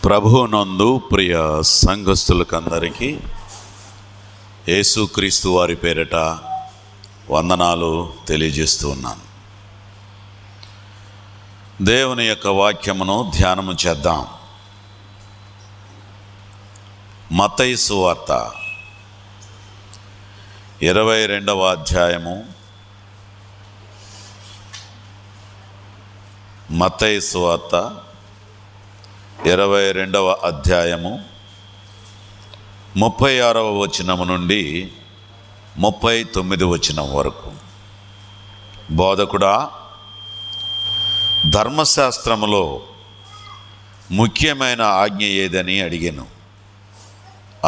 ప్రభువునందు ప్రియ సంఘస్థులకందరికీ యేసుక్రీస్తు వారి పేరిట వందనాలు తెలియజేస్తూ ఉన్నాను. దేవుని యొక్క వాక్యమును ధ్యానము చేద్దాం. మత్తయి సువార్త 22వ అధ్యాయము. మత్తయి సువార్త 22వ అధ్యాయము 36వ వచనము నుండి 39వ వచనం వరకు. బోధకుడా, ధర్మశాస్త్రములో ముఖ్యమైన ఆజ్ఞ ఏదని అడిగాను.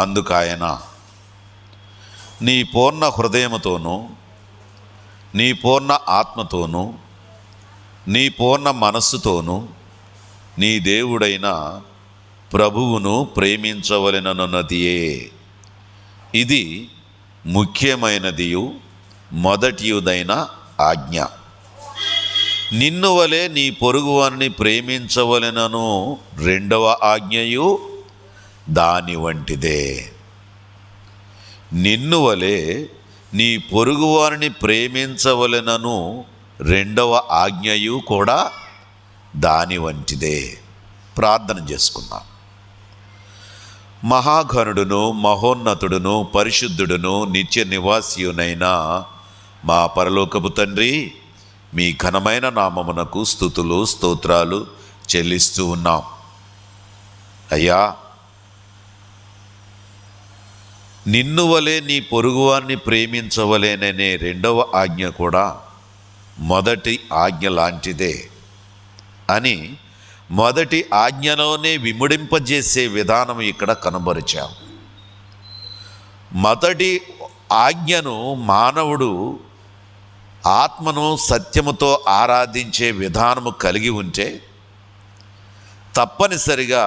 అందుకాయన, నీ పూర్ణ హృదయముతోనూ, నీ పూర్ణ ఆత్మతోనూ, నీ పూర్ణ మనస్సుతోనూ నీ దేవుడైన ప్రభువును ప్రేమించవలెననున్నదియే. ఇది ముఖ్యమైనదియు మొదటియుదైన ఆజ్ఞ. నిన్ను వలె నీ పొరుగువారిని ప్రేమించవలెనను రెండవ ఆజ్ఞయు దాని వంటిదే. నిన్ను వలె నీ పొరుగువారిని ప్రేమించవలెనను రెండవ ఆజ్ఞయు కూడా దాని వంటిదే. ప్రార్థన చేసుకుందాం. మహాఘనుడును, మహోన్నతుడును, పరిశుద్ధుడును, నిత్య నివాసియునైన మా పరలోకపు తండ్రి, మీ ఘనమైన నామమునకు స్తుతులు స్తోత్రాలు చెల్లిస్తూ ఉన్నాం. అయ్యా, నిన్ను వలె నీ పొరుగువారిని ప్రేమించవలేననే రెండవ ఆజ్ఞ కూడా మొదటి ఆజ్ఞ లాంటిదే అని మొదటి ఆజ్ఞలోనే విముడింపజేసే విధానం ఇక్కడ కనబరిచాం. మొదటి ఆజ్ఞను మానవుడు ఆత్మను సత్యముతో ఆరాధించే విధానము కలిగి ఉంటే తప్పనిసరిగా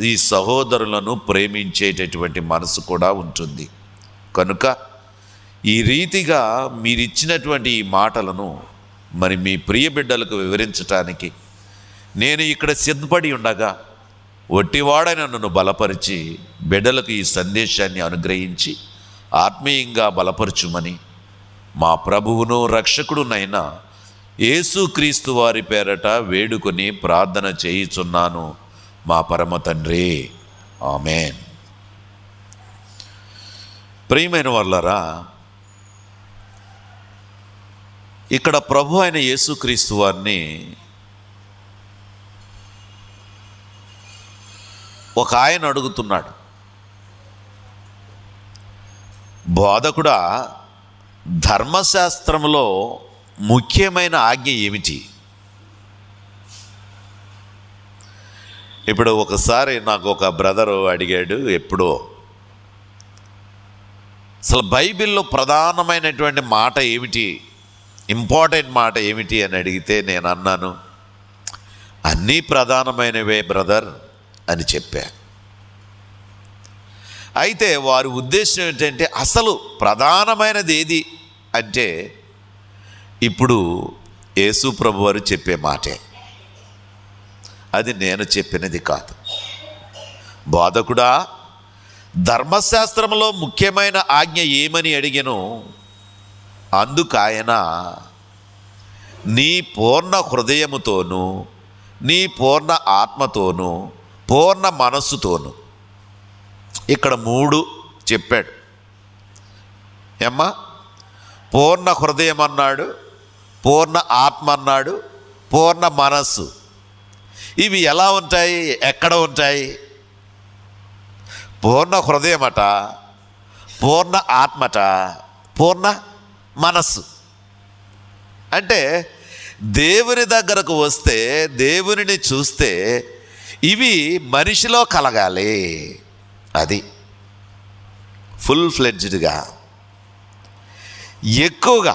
ఈ సహోదరులను ప్రేమించేటటువంటి మనసు కూడా ఉంటుంది. కనుక ఈ రీతిగా మీరిచ్చినటువంటి ఈ మాటలను మరి మీ ప్రియ బిడ్డలకు వివరించటానికి నేను ఇక్కడ సిద్ధపడి ఉండగా ఒట్టివాడైన నన్ను బలపరిచి బిడ్డలకు ఈ సందేశాన్ని అనుగ్రహించి ఆత్మీయంగా బలపరచుమని మా ప్రభువును రక్షకుడునైన యేసుక్రీస్తు వారి పేరట వేడుకొని ప్రార్థన చేయుచున్నాను మా పరమ తండ్రి. ఆమేన్. ప్రియమైన వాళ్ళారా, ఇక్కడ ప్రభు అయిన యేసుక్రీస్తు వారిని ఒక ఆయన అడుగుతున్నాడు, బోధకుడా, ధర్మశాస్త్రంలో ముఖ్యమైన ఆజ్ఞ ఏమిటి? ఇప్పుడు ఒకసారి నాకు ఒక బ్రదరు అడిగాడు, ఎప్పుడో, అసలు బైబిల్లో ప్రధానమైనటువంటి మాట ఏమిటి, ఇంపార్టెంట్ మాట ఏమిటి అని అడిగితే నేను అన్నాను, అన్నీ ప్రధానమైనవే బ్రదర్ అని చెప్పా. అయితే వారి ఉద్దేశం ఏంటంటే అసలు ప్రధానమైనది ఏది అంటే ఇప్పుడు యేసు ప్రభు వారు చెప్పే మాటే, అది నేను చెప్పినది కాదు. బోధకుడా, ధర్మశాస్త్రంలో ముఖ్యమైన ఆజ్ఞ ఏమని అడిగాను. అందుకాయన, నీ పూర్ణ హృదయముతోనూ, నీ పూర్ణ ఆత్మతోనూ, పూర్ణ మనస్సుతోనూ. ఇక్కడ 3 చెప్పాడు. ఏమ్మా, పూర్ణ హృదయం అన్నాడు, పూర్ణ ఆత్మ అన్నాడు, పూర్ణ మనస్సు. ఇవి ఎలా ఉంటాయి, ఎక్కడ ఉంటాయి? పూర్ణ హృదయమట, పూర్ణ ఆత్మట, పూర్ణ మనస్సు. అంటే దేవుని దగ్గరకు వస్తే, దేవునిని చూస్తే ఇవి మనిషిలో కలగాలి. అది ఫుల్ ఫ్లెడ్జ్డ్గా, ఎక్కువగా.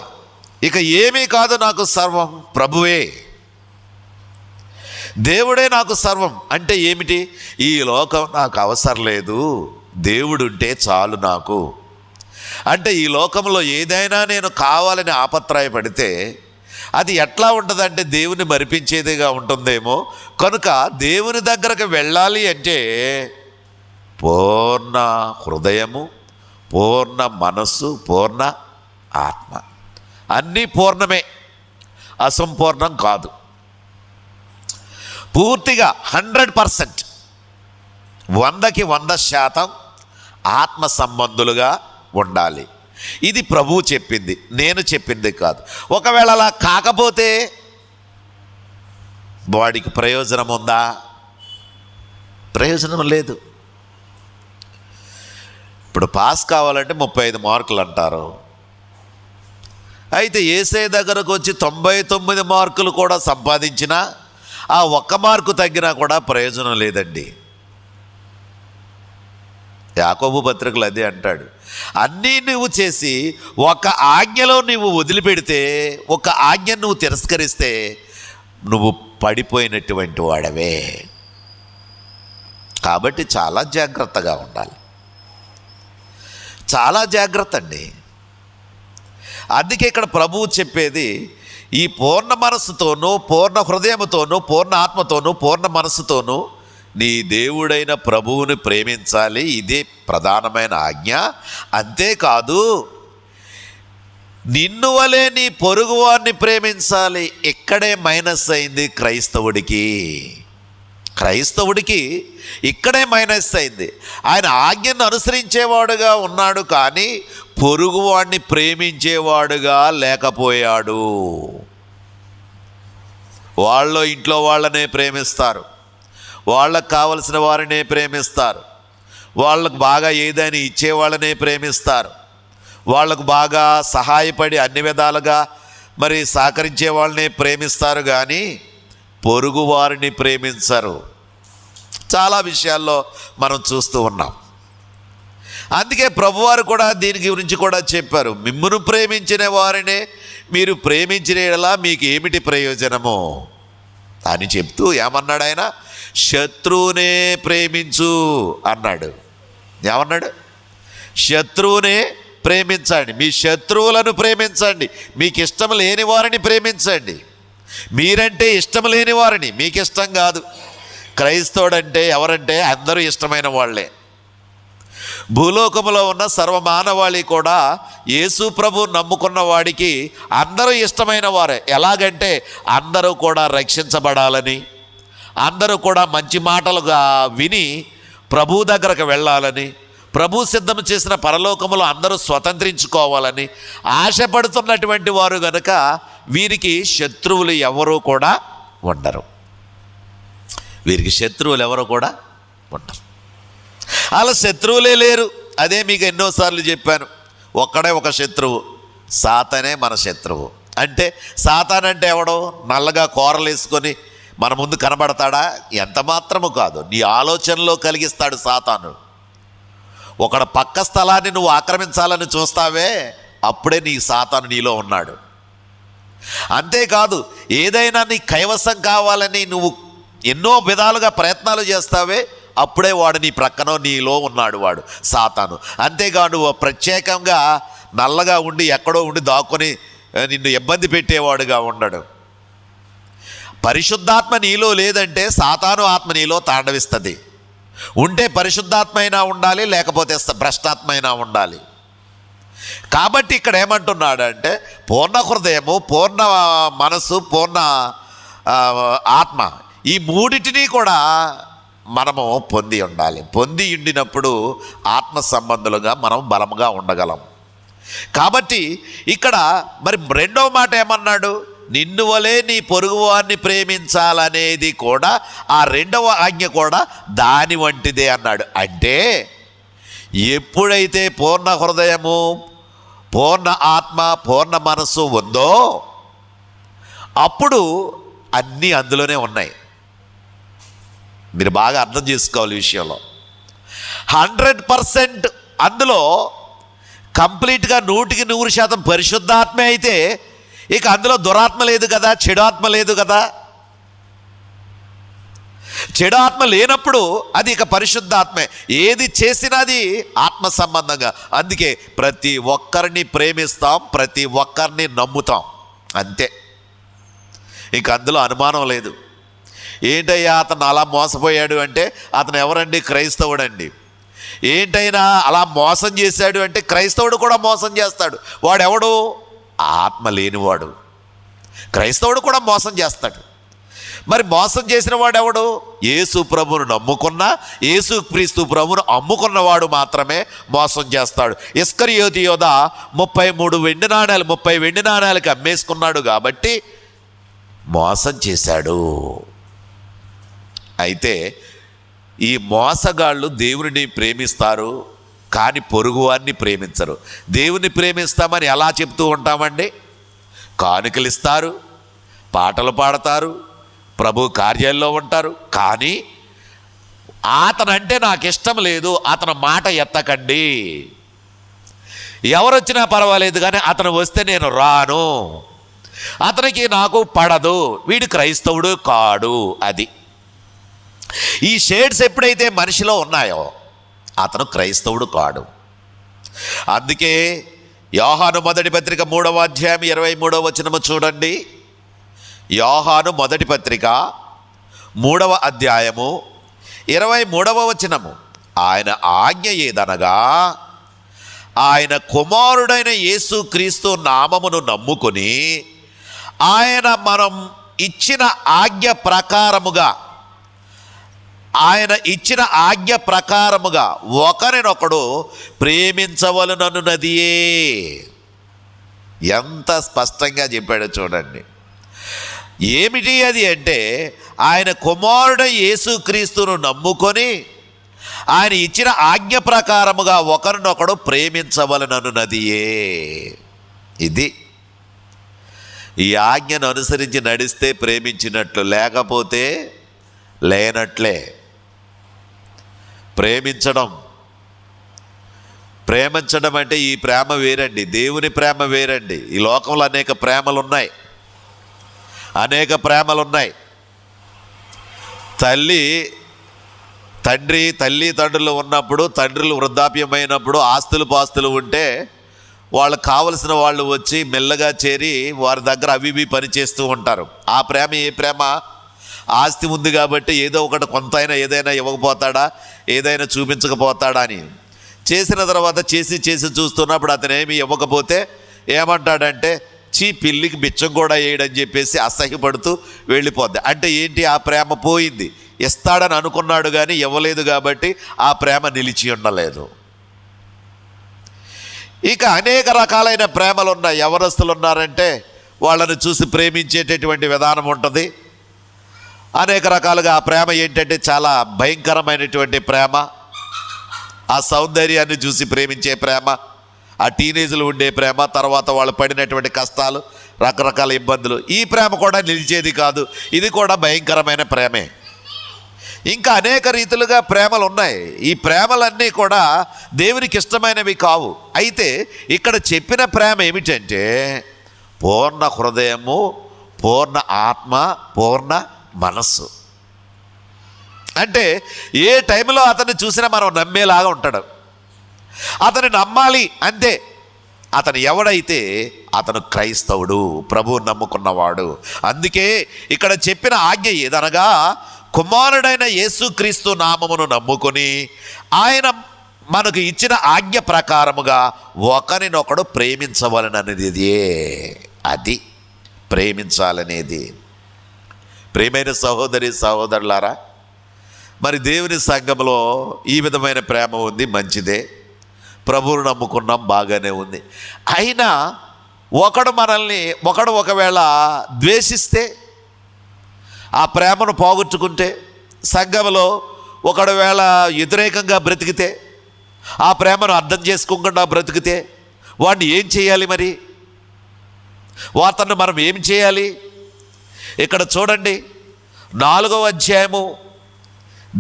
ఇక ఏమీ కాదు నాకు సర్వం, ప్రభువే, దేవుడే నాకు సర్వం. అంటే ఏమిటి? ఈ లోకం నాకు అవసరం లేదు, దేవుడుంటే చాలు నాకు. అంటే ఈ లోకంలో ఏదైనా నేను కావాలని ఆపత్రాయపడితే అది ఎట్లా ఉంటుందంటే దేవుని మరిపించేదిగా ఉంటుందేమో. కనుక దేవుని దగ్గరకు వెళ్ళాలి అంటే పూర్ణ హృదయము, పూర్ణ మనస్సు, పూర్ణ ఆత్మ, అన్నీ పూర్ణమే, అసంపూర్ణం కాదు. పూర్తిగా 100%, 100% ఆత్మ సంబంధులుగా ఉండాలి. ఇది ప్రభువు చెప్పింది, నేను చెప్పింది కాదు. ఒకవేళ అలా కాకపోతే వాడికి ప్రయోజనం ఉందా? ప్రయోజనం లేదు. ఇప్పుడు పాస్ కావాలంటే 35 మార్కులు అంటారు. అయితే యేసయ్య దగ్గరకు వచ్చి 99 మార్కులు కూడా సంపాదించినా ఆ 1 మార్కు తగ్గినా కూడా ప్రయోజనం లేదండి. యాకోబు పత్రికలు అదే అంటాడు. అన్నీ నువ్వు చేసి ఒక ఆజ్ఞలో నువ్వు వదిలిపెడితే, ఒక ఆజ్ఞ నువ్వు తిరస్కరిస్తే నువ్వు పడిపోయినటువంటి వాడవే. కాబట్టి చాలా జాగ్రత్తగా ఉండాలి, చాలా జాగ్రత్త అండి. అందుకే ఇక్కడ ప్రభువు చెప్పేది, ఈ పూర్ణ మనస్సుతోనూ, పూర్ణ హృదయముతోనూ, పూర్ణ ఆత్మతోనూ, పూర్ణ మనస్సుతోనూ నీ దేవుడైన ప్రభువుని ప్రేమించాలి. ఇదే ప్రధానమైన ఆజ్ఞ. అంతేకాదు నిన్ను వలే నీ పొరుగువారిని ప్రేమించాలి. ఇక్కడే మైనస్ అయింది క్రైస్తవుడికి ఇక్కడే మైనస్ అయింది. ఆయన ఆజ్ఞను అనుసరించేవాడుగా ఉన్నాడు, కానీ పొరుగువాడిని ప్రేమించేవాడుగా లేకపోయాడు. వాళ్ళ ఇంట్లో వాళ్ళనే ప్రేమిస్తారు, వాళ్ళకు కావలసిన వారినే ప్రేమిస్తారు, వాళ్ళకు బాగా ఏదని ఇచ్చేవాళ్ళనే ప్రేమిస్తారు, వాళ్ళకు బాగా సహాయపడి అన్ని విధాలుగా మరి సహకరించే వాళ్ళనే ప్రేమిస్తారు, కానీ పొరుగు వారిని ప్రేమించరు. చాలా విషయాల్లో మనం చూస్తూ ఉన్నాం. అందుకే ప్రభువారు కూడా దీని గురించి కూడా చెప్పారు, మిమ్మును ప్రేమించిన వారినే మీరు ప్రేమించిన యెడల మీకు ఏమిటి ప్రయోజనము అని చెప్తూ ఏమన్నాడు ఆయన? శత్రువునే ప్రేమించు అన్నాడు. ఏమన్నాడు? శత్రువునే ప్రేమించండి, మీ శత్రువులను ప్రేమించండి, మీకు ఇష్టం లేని వారిని ప్రేమించండి. మీరంటే ఇష్టం లేని వారిని, మీకు ఇష్టం కాదు. క్రైస్తవుడంటే ఎవరంటే అందరూ ఇష్టమైన వాళ్ళే. భూలోకములో ఉన్న సర్వమానవాళి కూడా యేసు ప్రభు నమ్ముకున్న వాడికి అందరూ ఇష్టమైన వారే. ఎలాగంటే అందరూ కూడా రక్షించబడాలని, అందరూ కూడా మంచి మాటలుగా విని ప్రభు దగ్గరకు వెళ్ళాలని, ప్రభు సిద్ధం చేసిన పరలోకములో అందరూ స్వతంత్రించుకోవాలని ఆశపడుతున్నటువంటి వారు గనుక వీరికి శత్రువులు ఎవరూ కూడా ఉండరు. వీరికి శత్రువులు ఎవరు కూడా ఉండరు. అలా శత్రువులే లేరు. అదే మీకు ఎన్నోసార్లు చెప్పాను. ఒక్కడే ఒక శత్రువు, సాతానే మన శత్రువు. అంటే సాతాన్ అంటే ఎవడో నల్లగా కూరలు వేసుకొని మన ముందు కనబడతాడా? ఎంత మాత్రము కాదు. నీ ఆలోచనలో కలిగిస్తాడు సాతాను. ఒకడ పక్క స్థలాన్ని నువ్వు ఆక్రమించాలని చూస్తావే, అప్పుడే నీ సాతాను నీలో ఉన్నాడు. అంతేకాదు ఏదైనా నీ కైవసం కావాలని నువ్వు ఎన్నో విధాలుగా ప్రయత్నాలు చేస్తావే, అప్పుడే వాడు నీ ప్రక్కనో నీలో ఉన్నాడు, వాడు సాతాను. అంతేకాదు ప్రత్యేకంగా నల్లగా ఉండి ఎక్కడో ఉండి దాక్కుని నిన్ను ఇబ్బంది పెట్టేవాడుగా ఉండడు. పరిశుద్ధాత్మ నీలో లేదంటే సాతాను ఆత్మ నీలో తాండవిస్తుంది. ఉంటే పరిశుద్ధాత్మ అయినా ఉండాలి, లేకపోతే భ్రష్టాత్మ అయినా ఉండాలి. కాబట్టి ఇక్కడ ఏమంటున్నాడంటే పూర్ణ హృదయము, పూర్ణ మనసు, పూర్ణ ఆత్మ, ఈ మూడిటిని కూడా మనము పొంది ఉండాలి. పొంది ఉండినప్పుడు ఆత్మ సంబంధులుగా మనం బలంగా ఉండగలం. కాబట్టి ఇక్కడ మరి రెండవ మాట ఏమన్నాడు? నిన్ను వలే నీ పొరుగువారిని ప్రేమించాలనేది కూడా, ఆ రెండవ ఆజ్ఞ కూడా దాని వంటిదే అన్నాడు. అంటే ఎప్పుడైతే పూర్ణ హృదయము, పూర్ణ ఆత్మ, పూర్ణ మనస్సు ఉందో అప్పుడు అన్నీ అందులోనే ఉన్నాయి. మీరు బాగా అర్థం చేసుకోవాలి ఈ విషయంలో. 100% అందులో కంప్లీట్గా 100% పరిశుద్ధాత్మే అయితే ఇక అందులో దురాత్మ లేదు కదా, చెడు ఆత్మ లేదు కదా. చెడు ఆత్మ లేనప్పుడు అది ఇక పరిశుద్ధాత్మే. ఏది చేసినది ఆత్మ సంబంధంగా. అందుకే ప్రతి ఒక్కరిని ప్రేమిస్తాం, ప్రతి ఒక్కరిని నమ్ముతాం, అంతే. ఇంక అందులో అనుమానం లేదు. ఏంటయ్యా అతను అలా మోసపోయాడు అంటే అతను ఎవరండి? క్రైస్తవుడండి. ఏంటైనా అలా మోసం చేశాడు అంటే క్రైస్తవుడు కూడా మోసం చేస్తాడు. వాడెవడు? ఆత్మ లేనివాడు. క్రైస్తవుడు కూడా మోసం చేస్తాడు. మరి మోసం చేసిన వాడెవడు? యేసు ప్రభువును నమ్ముకున్న, యేసు క్రీస్తు ప్రభువును అమ్ముకున్నవాడు మాత్రమే మోసం చేస్తాడు. ఇస్కరియోతు యోధ 30 వెండి నాణాలకి అమ్మేసుకున్నాడు కాబట్టి మోసం చేశాడు. అయితే ఈ మోసగాళ్ళు దేవుని ప్రేమిస్తారు కానీ పొరుగువారిని ప్రేమించరు. దేవుని ప్రేమిస్తామని ఎలా చెప్తూ ఉంటామండి? కానుకలు ఇస్తారు, పాటలు పాడతారు, ప్రభు కార్యాల్లో ఉంటారు, కానీ అతనంటే నాకు ఇష్టం లేదు, అతని మాట ఎత్తకండి. ఎవరొచ్చినా పర్వాలేదు కానీ అతను వస్తే నేను రాను, అతనికి నాకు పడదు, వీడు క్రైస్తవుడు కాడు. అది ఈ షేడ్స్ ఎప్పుడైతే మనిషిలో ఉన్నాయో అతను క్రైస్తవుడు కాడు. అందుకే యోహాను మొదటి పత్రిక 3వ అధ్యాయం 23వ వచనము చూడండి. యోహాను మొదటి పత్రిక 3వ అధ్యాయము 23వ వచనము. ఆయన ఆజ్ఞ ఏదనగా, ఆయన కుమారుడైన యేసు క్రీస్తు నామమును నమ్ముకొని ఆయన మనం ఇచ్చిన ఆజ్ఞ ప్రకారముగా ఒకరినొకడు ప్రేమించవలననున్నదియే. ఎంత స్పష్టంగా చెప్పాడో చూడండి. ఏమిటి అది అంటే, ఆయన కుమారుడు యేసుక్రీస్తును నమ్ముకొని ఆయన ఇచ్చిన ఆజ్ఞ ప్రకారముగా ఒకరినొకడు ప్రేమించవలననున్నదియే. ఇది ఈ ఆజ్ఞను అనుసరించి నడిస్తే ప్రేమించినట్లు, లేకపోతే లేనట్లే. ప్రేమించడం అంటే ఈ ప్రేమ వేరండి, దేవుని ప్రేమ వేరండి. ఈ లోకంలో అనేక ప్రేమలు ఉన్నాయి. తల్లిదండ్రులు ఉన్నప్పుడు, తండ్రులు వృద్ధాప్యమైనప్పుడు, పాస్తులు ఉంటే వాళ్ళకు కావలసిన వాళ్ళు వచ్చి మెల్లగా చేరి వారి దగ్గర అవి పని చేస్తూ ఉంటారు. ఆ ప్రేమ ఏ ప్రేమ? ఆస్తి ఉంది కాబట్టి ఏదో ఒకటి కొంతైనా ఏదైనా ఇవ్వకపోతాడా, ఏదైనా చూపించకపోతాడా అని చేసిన తర్వాత చేసి చూస్తున్నప్పుడు అతను ఏమి ఇవ్వకపోతే ఏమంటాడంటే, పిల్లికి బిచ్చం కూడా వేయడని చెప్పేసి అసహ్యపడుతూ వెళ్ళిపోద్ది. అంటే ఏంటి? ఆ ప్రేమ పోయింది. ఇస్తాడని అనుకున్నాడు కానీ ఇవ్వలేదు కాబట్టి ఆ ప్రేమ నిలిచి ఉండలేదు. ఇక అనేక రకాలైన ప్రేమలు ఉన్నాయి. యవనస్తులు ఉన్నారంటే వాళ్ళని చూసి ప్రేమించేటటువంటి విధానం ఉంటుంది. అనేక రకాలుగా ఆ ప్రేమ ఏంటంటే చాలా భయంకరమైనటువంటి ప్రేమ. ఆ సౌందర్యాన్ని చూసి ప్రేమించే ప్రేమ, ఆ టీనేజ్లో ఉండే ప్రేమ, తర్వాత వాళ్ళు పడినటువంటి కష్టాలు, రకరకాల ఇబ్బందులు, ఈ ప్రేమ కూడా నిలిచేది కాదు. ఇది కూడా భయంకరమైన ప్రేమే. ఇంకా అనేక రీతులుగా ప్రేమలు ఉన్నాయి. ఈ ప్రేమలన్నీ కూడా దేవునికి ఇష్టమైనవి కావు. అయితే ఇక్కడ చెప్పిన ప్రేమ ఏమిటంటే పూర్ణ హృదయము, పూర్ణ ఆత్మ, పూర్ణ మనస్సు. అంటే ఏ టైంలో అతన్ని చూసినా మనం నమ్మేలాగా ఉంటాడు. అతన్ని నమ్మాలి అంతే. అతను ఎవడైతే అతను క్రైస్తవుడు, ప్రభువు నమ్ముకున్నవాడు. అందుకే ఇక్కడ చెప్పిన ఆజ్ఞ ఏదనగా, కుమారుడైన యేసుక్రీస్తు నామమును నమ్ముకొని ఆయన మనకు ఇచ్చిన ఆజ్ఞ ప్రకారముగా ఒకరినొకడు ప్రేమించవలననేది. అది ప్రేమించాలనేది. ప్రేమైన సహోదరి సహోదరులారా, మరి దేవుని సంఘంలో ఈ విధమైన ప్రేమ ఉంది, మంచిదే. ప్రభువును నమ్ముకున్నాం, బాగానే ఉంది. అయినా ఒకడు ఒకవేళ ద్వేషిస్తే, ఆ ప్రేమను పోగొట్టుకుంటే, సంఘంలో ఒకడు వేళ వ్యతిరేకంగా బ్రతికితే, ఆ ప్రేమను అర్థం చేసుకోకుండా బ్రతికితే వాడిని ఏం చేయాలి? మరి అతన్ని మనం ఏం చేయాలి? ఇక్కడ చూడండి, 4వ అధ్యాయము,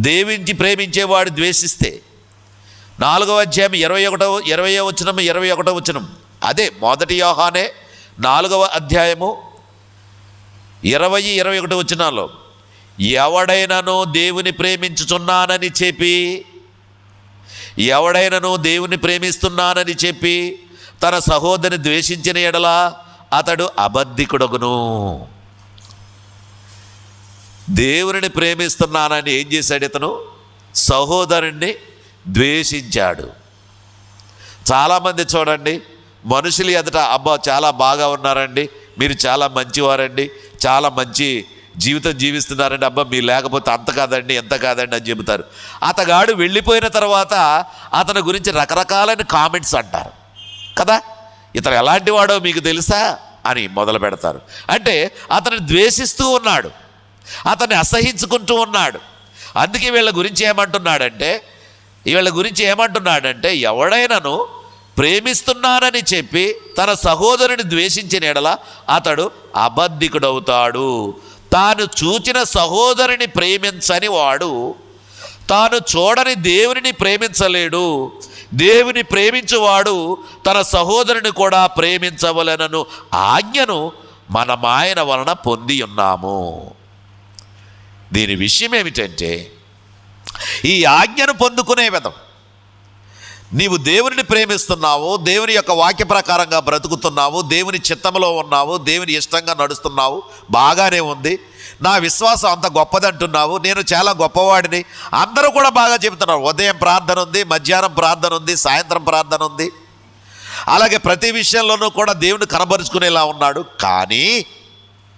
దేవునికి ప్రేమించేవాడు ద్వేషిస్తే, 4వ అధ్యాయం 20వ వచనం 21వ వచనం. అదే మొదటి యోహానే 4వ అధ్యాయము 20-21 వచనాల్లో, ఎవడైనాను దేవుని ప్రేమించుచున్నానని చెప్పి, ఎవడైనాను దేవుని ప్రేమిస్తున్నానని చెప్పి తన సహోదరిని ద్వేషించిన ఎడల అతడు అబద్ధికుడగును. దేవుని ప్రేమిస్తున్నానని ఏం చేశాడు ఇతను? సహోదరుణ్ణి ద్వేషించాడు. చాలామంది చూడండి, మనుషులు ఎదుట అబ్బా చాలా బాగా ఉన్నారండి, మీరు చాలా మంచివారండి, చాలా మంచి జీవితం జీవిస్తున్నారండి, అబ్బా మీరు లేకపోతే అంత కాదండి ఎంత కాదండి అని చెబుతారు. అతగాడు వెళ్ళిపోయిన తర్వాత అతని గురించి రకరకాలైన కామెంట్స్ అంటారు కదా. ఇతను ఎలాంటి వాడో మీకు తెలుసా అని మొదలు పెడతారు. అంటే అతను ద్వేషిస్తూ ఉన్నాడు, అతన్ని అసహించుకుంటూ ఉన్నాడు. అందుకే వీళ్ళ గురించి ఏమంటున్నాడంటే ఎవడైనాను ప్రేమిస్తున్నానని చెప్పి తన సహోదరుని ద్వేషించిన ఎడల అతడు అబద్ధికుడవుతాడు. తాను చూచిన సహోదరుని ప్రేమించని వాడు తాను చూడని దేవునిని ప్రేమించలేడు. దేవుని ప్రేమించువాడు తన సహోదరుని కూడా ప్రేమించవలెనను ఆజ్ఞను మనమాయన వలన పొంది ఉన్నాము. దీని విషయం ఏమిటంటే, ఈ ఆజ్ఞను పొందుకునే విధం నీవు దేవుని ప్రేమిస్తున్నావు, దేవుని యొక్క వాక్య ప్రకారంగా బ్రతుకుతున్నావు, దేవుని చిత్తంలో ఉన్నావు, దేవుని ఇష్టంగా నడుస్తున్నావు, బాగానే ఉంది. నా విశ్వాసం అంత గొప్పదంటున్నావు, నేను చాలా గొప్పవాడిని, అందరూ కూడా బాగా చెబుతున్నారు. ఉదయం ప్రార్థన ఉంది, మధ్యాహ్నం ప్రార్థన ఉంది, సాయంత్రం ప్రార్థన ఉంది, అలాగే ప్రతి విషయంలోనూ కూడా దేవుని కనబరుచుకునేలా ఉన్నాడు. కానీ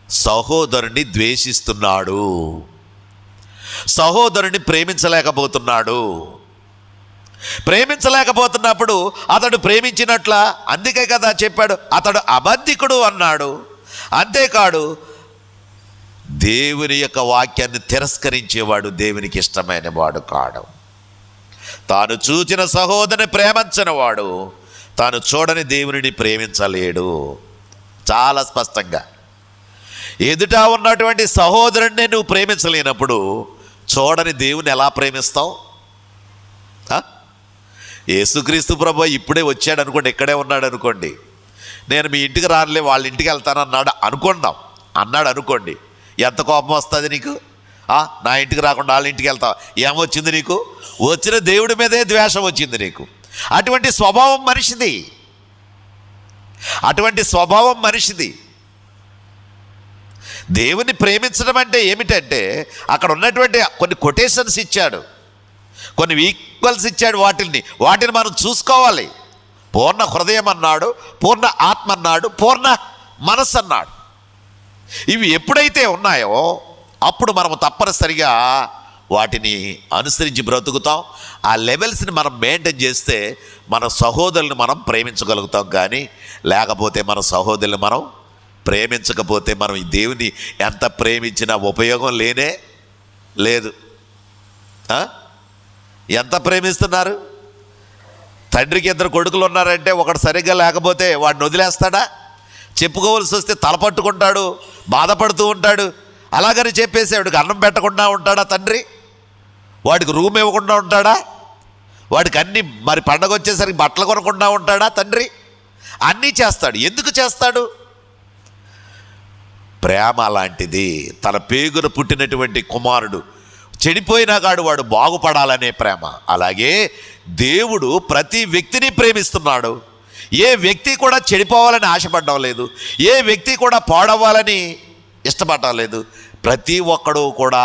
సహోదరుని ద్వేషిస్తున్నాడు, సహోదరుని ప్రేమించలేకపోతున్నాడు. ప్రేమించలేకపోతున్నప్పుడు అతడు ప్రేమించినట్ల, అందుకే కదా చెప్పాడు అతడు అబద్ధికుడు అన్నాడు. అంతేకాడు దేవుని యొక్క వాక్యాన్ని తిరస్కరించేవాడు దేవునికి ఇష్టమైన వాడు కాడు. తాను చూచిన సహోదరుని ప్రేమించని వాడు తాను చూడని దేవునిని ప్రేమించలేడు. చాలా స్పష్టంగా ఎదుట ఉన్నటువంటి సహోదరుడిని నువ్వు ప్రేమించలేనప్పుడు చూడని దేవుని ఎలా ప్రేమిస్తావు? యేసుక్రీస్తు ప్రభు ఇప్పుడే వచ్చాడు అనుకోండి, ఇక్కడే ఉన్నాడు అనుకోండి, నేను మీ ఇంటికి రానులే వాళ్ళ ఇంటికి వెళ్తానన్నాడు అన్నాడు అనుకోండి, ఎంత కోపం వస్తుంది నీకు? నా ఇంటికి రాకుండా వాళ్ళ ఇంటికి వెళ్తావు, ఏమొచ్చింది నీకు? వచ్చిన దేవుడి మీదే ద్వేషం వచ్చింది నీకు. అటువంటి స్వభావం మనిషిది. దేవుని ప్రేమించడం అంటే ఏమిటంటే అక్కడ ఉన్నటువంటి కొన్ని కొటేషన్స్ ఇచ్చాడు, కొన్ని ఈక్వల్స్ ఇచ్చాడు. వాటిని మనం చూసుకోవాలి. పూర్ణ హృదయం అన్నాడు, పూర్ణ ఆత్మ అన్నాడు, పూర్ణ మనస్సు అన్నాడు. ఇవి ఎప్పుడైతే ఉన్నాయో అప్పుడు మనం తప్పనిసరిగా వాటిని అనుసరించి బ్రతుకుతాం. ఆ లెవెల్స్ని మనం మెయింటైన్ చేస్తే మన సహోదరులను మనం ప్రేమించగలుగుతాం. కానీ లేకపోతే మన సహోదరులను మనం ప్రేమించకపోతే మనం ఈ దేవుని ఎంత ప్రేమించినా ఉపయోగం లేదు. ఎంత ప్రేమిస్తున్నారు? తండ్రికి 2 కొడుకులు ఉన్నారంటే ఒకడు సరిగ్గా లేకపోతే వాడిని వదిలేస్తాడా? చెప్పుకోవాల్సి వస్తే తలపట్టుకుంటాడు, బాధపడుతూ ఉంటాడు. అలాగని చెప్పేసి వాడికి అన్నం పెట్టకుండా ఉంటాడా తండ్రి? వాడికి రూమ్ ఇవ్వకుండా ఉంటాడా? వాడికి అన్నీ మరి పండగ వచ్చేసరికి బట్టలు కొనకుండా ఉంటాడా తండ్రి? అన్నీ చేస్తాడు. ఎందుకు చేస్తాడు? ప్రేమ అలాంటిది. తన పేగున పుట్టినటువంటి కుమారుడు చెడిపోయినా కాడు వాడు బాగుపడాలనే ప్రేమ. అలాగే దేవుడు ప్రతి వ్యక్తిని ప్రేమిస్తున్నాడు. ఏ వ్యక్తి కూడా చెడిపోవాలని ఆశపడడం లేదు, ఏ వ్యక్తి కూడా పాడవ్వాలని ఇష్టపడటం లేదు. ప్రతి ఒక్కడు కూడా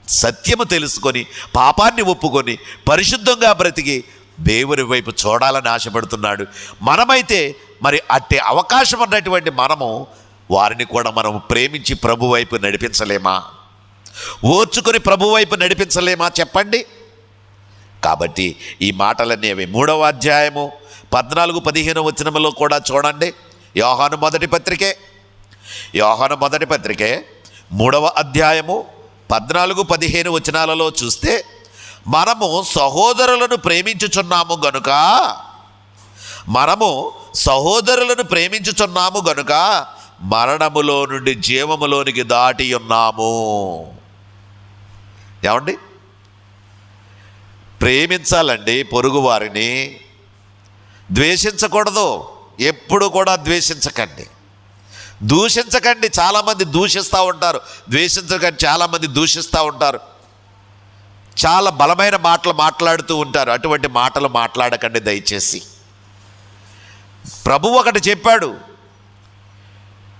సత్యము తెలుసుకొని పాపాన్ని ఒప్పుకొని పరిశుద్ధంగా బ్రతికి దేవుని వైపు చూడాలని ఆశపడుతున్నాడు. మనమైతే మరి అట్టి అవకాశం ఉన్నటువంటి మనము వారిని కూడా మనం ప్రేమించి ప్రభు వైపు నడిపించలేమా? ఓర్చుకొని ప్రభు వైపు నడిపించలేమా చెప్పండి? కాబట్టి ఈ మాటలన్నీ అవి 3వ అధ్యాయము 14-15 వచనములో కూడా చూడండి. యోహాను మొదటి పత్రికే 3వ అధ్యాయము 14-15 వచనాలలో చూస్తే, మనము సహోదరులను ప్రేమించుచున్నాము గనుక మరణములో నుండి జీవములోనికి దాటి ఉన్నాము. ఏమండి? ప్రేమించాలండి పొరుగు వారిని, ద్వేషించకూడదు. ఎప్పుడు కూడా ద్వేషించకండి, దూషించకండి. చాలామంది దూషిస్తూ ఉంటారు, ద్వేషించకండి. చాలామంది దూషిస్తూ ఉంటారు, చాలా బలమైన మాటలు మాట్లాడుతూ ఉంటారు. అటువంటి మాటలు మాట్లాడకండి దయచేసి. ప్రభువు ఒకటి చెప్పాడు,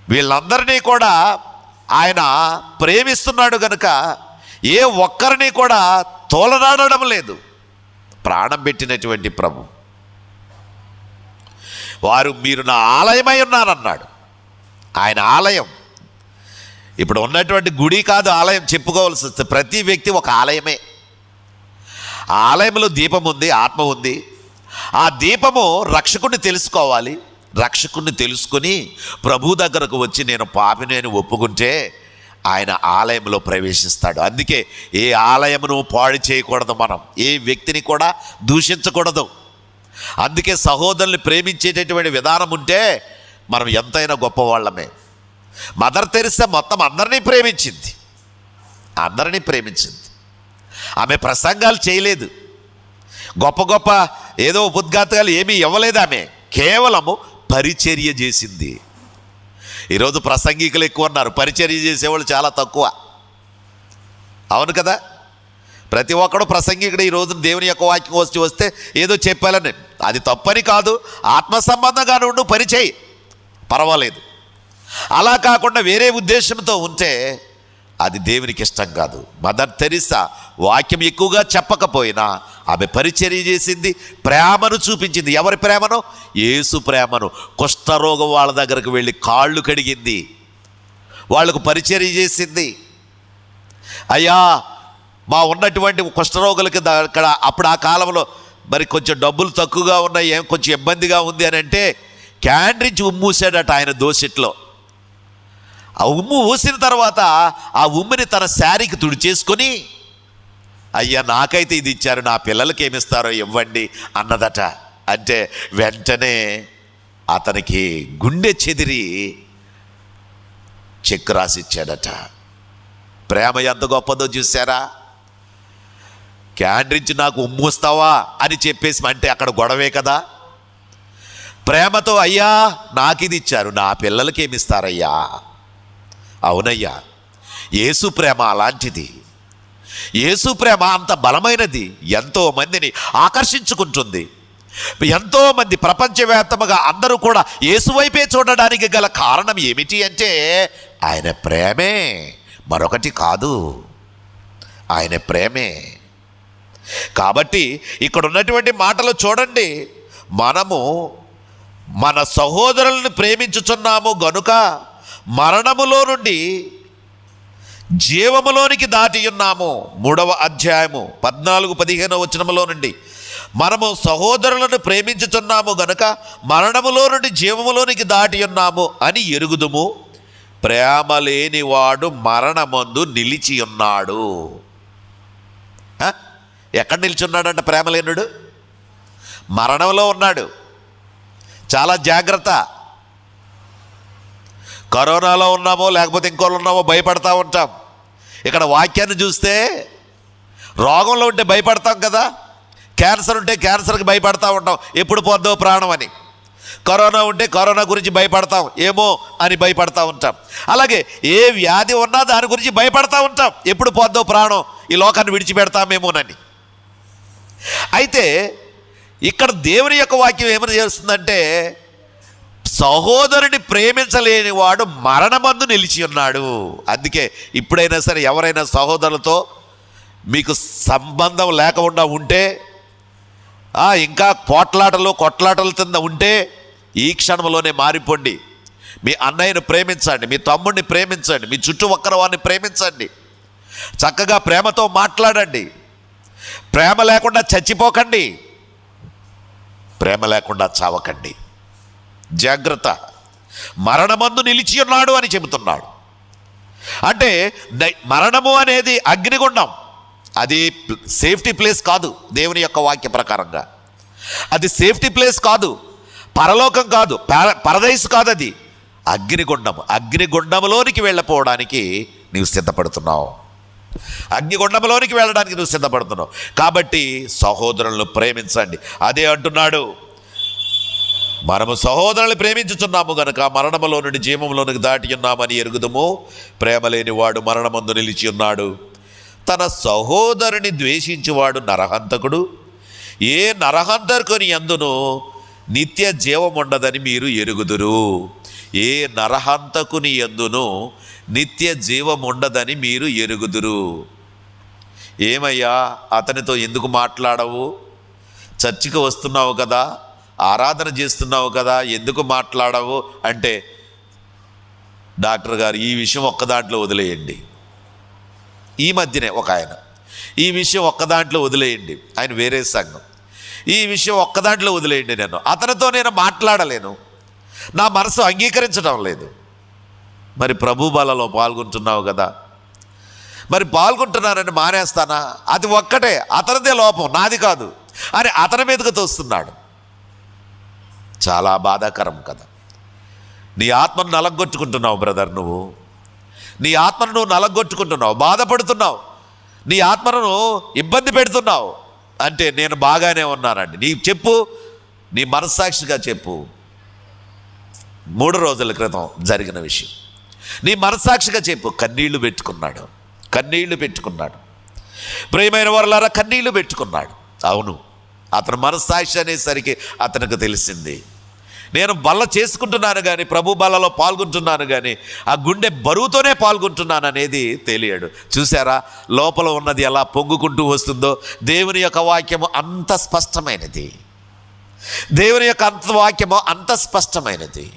వీళ్ళందరినీ కూడా ఆయన ప్రేమిస్తున్నాడు గనుక ఏ ఒక్కరిని కూడా తోలనాడడం లేదు. ప్రాణం పెట్టినటువంటి ప్రభు వారు మీరు నా ఆలయమై ఉన్నారన్నాడు. ఆయన ఆలయం ఇప్పుడు ఉన్నటువంటి గుడి కాదు ఆలయం చెప్పుకోవాల్సి వస్తే, ప్రతి వ్యక్తి ఒక ఆలయమే. ఆ ఆలయంలో దీపం ఉంది, ఆత్మ ఉంది. ఆ దీపము రక్షకుడిని తెలుసుకోవాలి. రక్షకుడిని తెలుసుకుని ప్రభు దగ్గరకు వచ్చి నేను పాపిని అని ఒప్పుకుంటే ఆయన ఆలయంలో ప్రవేశిస్తాడు. అందుకే ఏ ఆలయమును పాడు చేయకూడదు, మనం ఏ వ్యక్తిని కూడా దూషించకూడదు. అందుకే సహోదరుల్ని ప్రేమించేటటువంటి విధానం ఉంటే మనం ఎంతైనా గొప్పవాళ్ళమే. మదర్ తెరిసా మొత్తం అందరినీ ప్రేమించింది. ఆమె ప్రసంగాలు చేయలేదు, గొప్ప గొప్ప ఏదో ఉద్ఘాతాలు ఏమీ ఇవ్వలేదు. ఆమె కేవలము పరిచర్య చేసింది. ఈరోజు ప్రసంగికులు ఎక్కువ ఉన్నారు, పరిచర్య చేసేవాళ్ళు చాలా తక్కువ. అవును కదా? ప్రతి ఒక్కడు ప్రసంగికుడు ఈ రోజు దేవుని యొక్క వాక్యం వస్తే ఏదో చెప్పాలని, అది తప్పని కాదు. ఆత్మ సంబంధంగా ఉండు, పరిచయం పర్వాలేదు. అలా కాకుండా వేరే ఉద్దేశంతో ఉంటే అది దేవునికి ఇష్టం కాదు. మదర్ తెరిసా వాక్యం ఎక్కువగా చెప్పకపోయినా ఆమె పరిచర్య చేసింది, ప్రేమను చూపించింది. ఎవరి ప్రేమను? యేసు ప్రేమను. కుష్ఠరోగం వాళ్ళ దగ్గరకు వెళ్ళి కాళ్ళు కడిగింది, వాళ్లకు పరిచర్య చేసింది. అయ్యా, మా ఉన్నటువంటి కుష్ఠరోగులకి అక్కడ అప్పుడు ఆ కాలంలో మరి కొంచెం డబ్బులు తక్కువగా ఉన్నాయి, కొంచెం ఇబ్బందిగా ఉంది అని అంటే క్యాండ్రించి ఉమ్మూసాడట ఆయన దోసిట్లో. ఆ ఉమ్ము ఊసిన తర్వాత ఆ ఉమ్మిని తన శారీకి తుడిచేసుకొని, అయ్యా నాకైతే ఇది ఇచ్చారు, నా పిల్లలకి ఏమిస్తారో ఇవ్వండి అన్నదట. అంటే వెంటనే అతనికి గుండె చెదిరి చెక్ రాసిచ్చాడట. ప్రేమ ఎంత గొప్పదో చూసారా? క్యాండ్రించి నాకు ఉమ్మూస్తావా అని చెప్పేసి అంటే అక్కడ గొడవే కదా. ప్రేమతో అయ్యా నాకు ఇది ఇచ్చారు, నా పిల్లలకి ఏమిస్తారయ్యా. అవునయ్యా, యేసు ప్రేమ అలాంటిది. యేసు ప్రేమ అంత బలమైనది, ఎంతో మందిని ఆకర్షించుకుంటుంది. ఎంతోమంది ప్రపంచవ్యాప్తంగా అందరూ కూడా యేసు వైపే చూడడానికి గల కారణం ఏమిటి అంటే ఆయన ప్రేమే, మరొకటి కాదు. ఆయన ప్రేమే. కాబట్టి ఇక్కడ ఉన్నటువంటి మాటలు చూడండి, మనము మన సహోదరులను ప్రేమించుచున్నాము గనుక మరణములో నుండి జీవములోనికి దాటి ఉన్నాము. 3వ అధ్యాయము 14-15 వచనములో నుండి మనము సహోదరులను ప్రేమించుచున్నాము గనుక మరణములో నుండి జీవములోనికి దాటి ఉన్నాము అని ఎరుగుదుము. ప్రేమ లేనివాడు మరణమందు నిలిచి ఉన్నాడు. ఎక్కడ నిలిచి ఉన్నాడంట? ప్రేమ లేనుడు మరణంలో ఉన్నాడు. చాలా జాగ్రత్త. కరోనాలో ఉన్నామో లేకపోతే ఇంకోళ్ళు ఉన్నామో భయపడతా ఉంటాం. ఇక్కడ వాక్యాన్ని చూస్తే రోగంలో ఉంటే భయపడతాం కదా, క్యాన్సర్ ఉంటే క్యాన్సర్కి భయపడతా ఉంటాం, ఎప్పుడు పోద్దో ప్రాణం అని. కరోనా ఉంటే కరోనా గురించి భయపడతాం, ఏమో అని భయపడతా ఉంటాం. అలాగే ఏ వ్యాధి ఉన్నా దాని గురించి భయపడతా ఉంటాం, ఎప్పుడు పోద్దో ప్రాణం, ఈ లోకాన్ని విడిచిపెడతామేమోనని. అయితే ఇక్కడ దేవుని యొక్క వాక్యం ఏమని చేస్తుందంటే సహోదరుని ప్రేమించలేని వాడు మరణమందు నిలిచి ఉన్నాడు. అందుకే ఇప్పుడైనా సరే ఎవరైనా సహోదరులతో మీకు సంబంధం లేకుండా ఉంటే, ఇంకా కొట్లాటల కింద ఉంటే ఈ క్షణంలోనే మారిపోండి. మీ అన్నయ్యను ప్రేమించండి, మీ తమ్ముడిని ప్రేమించండి, మీ చుట్టూ ఒక్కరి వారిని ప్రేమించండి, చక్కగా ప్రేమతో మాట్లాడండి. ప్రేమ లేకుండా చచ్చిపోకండి, ప్రేమ లేకుండా చావకండి. జాగ్రత్త. మరణమందు నిలిచి ఉన్నాడు అని చెబుతున్నాడు. అంటే మరణము అనేది అగ్నిగుండం, అది సేఫ్టీ ప్లేస్ కాదు. దేవుని యొక్క వాక్య ప్రకారంగా అది సేఫ్టీ ప్లేస్ కాదు, పరలోకం కాదు, పరదైసు కాదు, అది అగ్నిగుండము. అగ్నిగుండంలోనికి వెళ్ళిపోవడానికి నీవు సిద్ధపడుతున్నావు, అగ్నిగుండంలోనికి వెళ్ళడానికి నువ్వు సిద్ధపడుతున్నావు. కాబట్టి సహోదరులను ప్రేమించండి. అదే అంటున్నాడు, మనము సహోదరులను ప్రేమించుచున్నాము గనుక మరణములో నుండి జీవములోనికి దాటి ఉన్నామని ఎరుగుదుము. ప్రేమ లేనివాడు మరణమందు నిలిచి ఉన్నాడు. తన సహోదరుని ద్వేషించువాడు నరహంతకుడు. ఏ నరహంతకుని యందును నిత్య జీవం ఉండదని మీరు ఎరుగుదురు. ఏ నరహంతకుని యందును నిత్య జీవం ఉండదని మీరు ఎరుగుదురు. ఏమయ్యా, అతనితో ఎందుకు మాట్లాడవు? చర్చికి వస్తున్నావు కదా, ఆరాధన చేస్తున్నావు కదా, ఎందుకు మాట్లాడవు అంటే, డాక్టర్ గారు ఈ విషయం ఒక్క దాంట్లో వదిలేయండి. ఈ మధ్యనే ఒక ఆయన, ఈ విషయం ఒక్క దాంట్లో వదిలేయండి, ఆయన వేరే సంఘం, ఈ విషయం ఒక్క దాంట్లో వదిలేయండి, అతనితో నేను మాట్లాడలేను, నా మనసు అంగీకరించడం లేదు. మరి ప్రభు బలలో పాల్గొంటున్నావు కదా, మరి పాల్గొంటున్నారని మానేస్తానా? అది ఒక్కటే, అతనిదే లోపం, నాది కాదు అని అతని మీదకు తోస్తున్నాడు. చాలా బాధాకరం కదా. నీ ఆత్మను నలగొట్టుకుంటున్నావు బ్రదర్, నువ్వు నీ ఆత్మను నువ్వు నలగొట్టుకుంటున్నావు, బాధపడుతున్నావు, నీ ఆత్మను ఇబ్బంది పెడుతున్నావు. అంటే నేను బాగానే ఉన్నానండి, నీ చెప్పు, నీ మనస్సాక్షిగా చెప్పు. 3 రోజుల క్రితం జరిగిన విషయం నీ మనస్సాక్షిగా చెప్పు. కన్నీళ్లు పెట్టుకున్నాడు, కన్నీళ్లు పెట్టుకున్నాడు. ప్రియమైన వారలారా, కన్నీళ్లు పెట్టుకున్నాడు. అవును, అతని మనస్సాక్షి అనేసరికి అతనికి తెలిసింది, నేను బల్ల చేసుకుంటున్నాను కానీ, ప్రభు బల్లలో పాల్గొంటున్నాను కానీ, ఆ గుండె బరువుతోనే పాల్గొంటున్నాను అనేది తెలియడు. చూసారా, లోపల ఉన్నది ఎలా పొంగుకుంటూ వస్తుందో. దేవుని యొక్క వాక్యము అంత స్పష్టమైనది, దేవుని యొక్క వాక్యము అంత స్పష్టమైనది.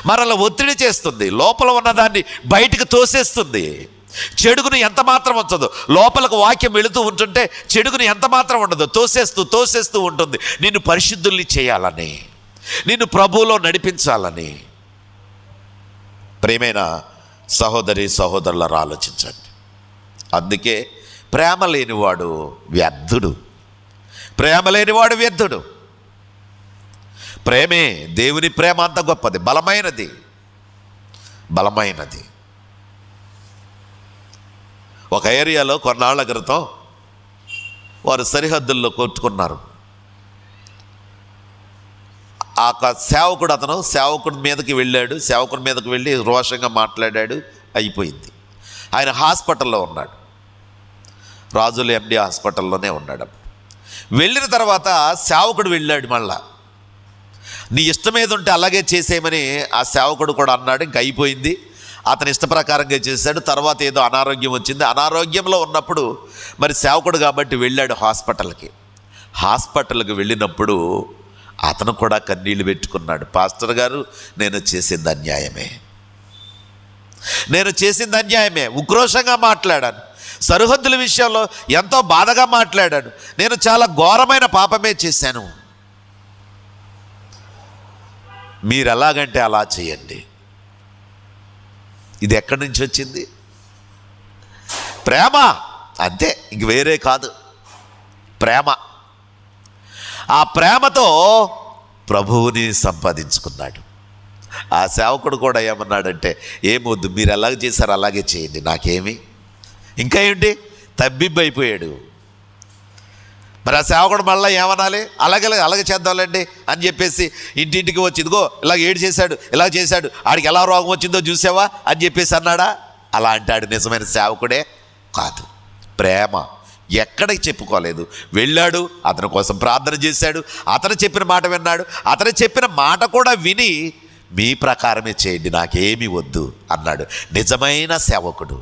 మనల్ని ఒత్తిడి చేస్తుంది, లోపల ఉన్నదాన్ని బయటికి తోసేస్తుంది. చెడుగుని ఎంత మాత్రం వచ్చదు, లోపలకు వాక్యం వెళుతూ ఉంటుంటే చెడుగుని ఎంత మాత్రం ఉండదు, తోసేస్తూ ఉంటుంది. నిన్ను పరిశుద్ధుల్ని చేయాలని, నిన్ను ప్రభువులో నడిపించాలని. ప్రియమైన సహోదరి సహోదరులారా, ఆలోచించండి. అందుకే ప్రేమ లేనివాడు వ్యర్థుడు, ప్రేమ లేనివాడు వ్యర్థుడు. ప్రేమే, దేవుని ప్రేమ అంత గొప్పది, బలమైనది, బలమైనది. ఒక ఏరియాలో కొన్నాళ్ల క్రితం వారు సరిహద్దుల్లో కొట్టుకున్నారు. ఆ సేవకుడు, అతను సేవకుడి మీదకి వెళ్ళాడు, సేవకుడి మీదకి వెళ్ళి రోషంగా మాట్లాడాడు, అయిపోయింది. ఆయన హాస్పిటల్లో ఉన్నాడు, రాజుల ఎండి హాస్పిటల్లోనే ఉన్నాడు. వెళ్ళిన తర్వాత సేవకుడు వెళ్ళాడు, మళ్ళా నీ ఇష్టం ఏది ఉంటే అలాగే చేసేయమని ఆ సేవకుడు కూడా అన్నాడు. ఇంక అయిపోయింది, అతని ఇష్ట ప్రకారంగా చేశాడు. తర్వాత ఏదో అనారోగ్యం వచ్చింది, అనారోగ్యంలో ఉన్నప్పుడు మరి సేవకుడు కాబట్టి వెళ్ళాడు హాస్పిటల్కి. హాస్పిటల్కి వెళ్ళినప్పుడు అతను కూడా కన్నీళ్లు పెట్టుకున్నాడు. పాస్టర్ గారు, నేను చేసింది అన్యాయమే, నేను చేసింది అన్యాయమే, ఉక్రోషంగా మాట్లాడాను, సరిహద్దుల విషయంలో ఎంతో బాధగా మాట్లాడాను, నేను చాలా ఘోరమైన పాపమే చేశాను. మీరు ఎలాగంటే అలా చేయండి. ఇది ఎక్కడి నుంచి వచ్చింది? ప్రేమ, అంతే, ఇంక వేరే కాదు, ప్రేమ. ఆ ప్రేమతో ప్రభువుని సంపాదించుకున్నాడు. ఆ సేవకుడు కూడా ఏమన్నాడంటే, ఏమొద్దు, మీరు ఎలాగ చేశారు అలాగే చేయండి, నాకేమి, ఇంకా ఏంటి, తబ్బిబ్బైపోయాడు. మరి ఆ సేవకుడు మళ్ళీ ఏమనాలి, అలాగే చేద్దాంలేండి అని చెప్పేసి ఇంటింటికి వచ్చి, ఇదిగో ఇలా ఏడు చేశాడు, ఇలా చేశాడు, ఆడికి ఎలా రోగం వచ్చిందో చూసావా అని చెప్పేసి అన్నాడా? అలా అంటాడు నిజమైన సేవకుడే కాదు. ప్రేమ ఎక్కడికి చెప్పుకోలేదు, వెళ్ళాడు, అతని కోసం ప్రార్థన చేశాడు, అతను చెప్పిన మాట విన్నాడు, అతను చెప్పిన మాట కూడా విని మీ ప్రకారమే చేయండి, నాకేమీ వద్దు అన్నాడు. నిజమైన సేవకుడు,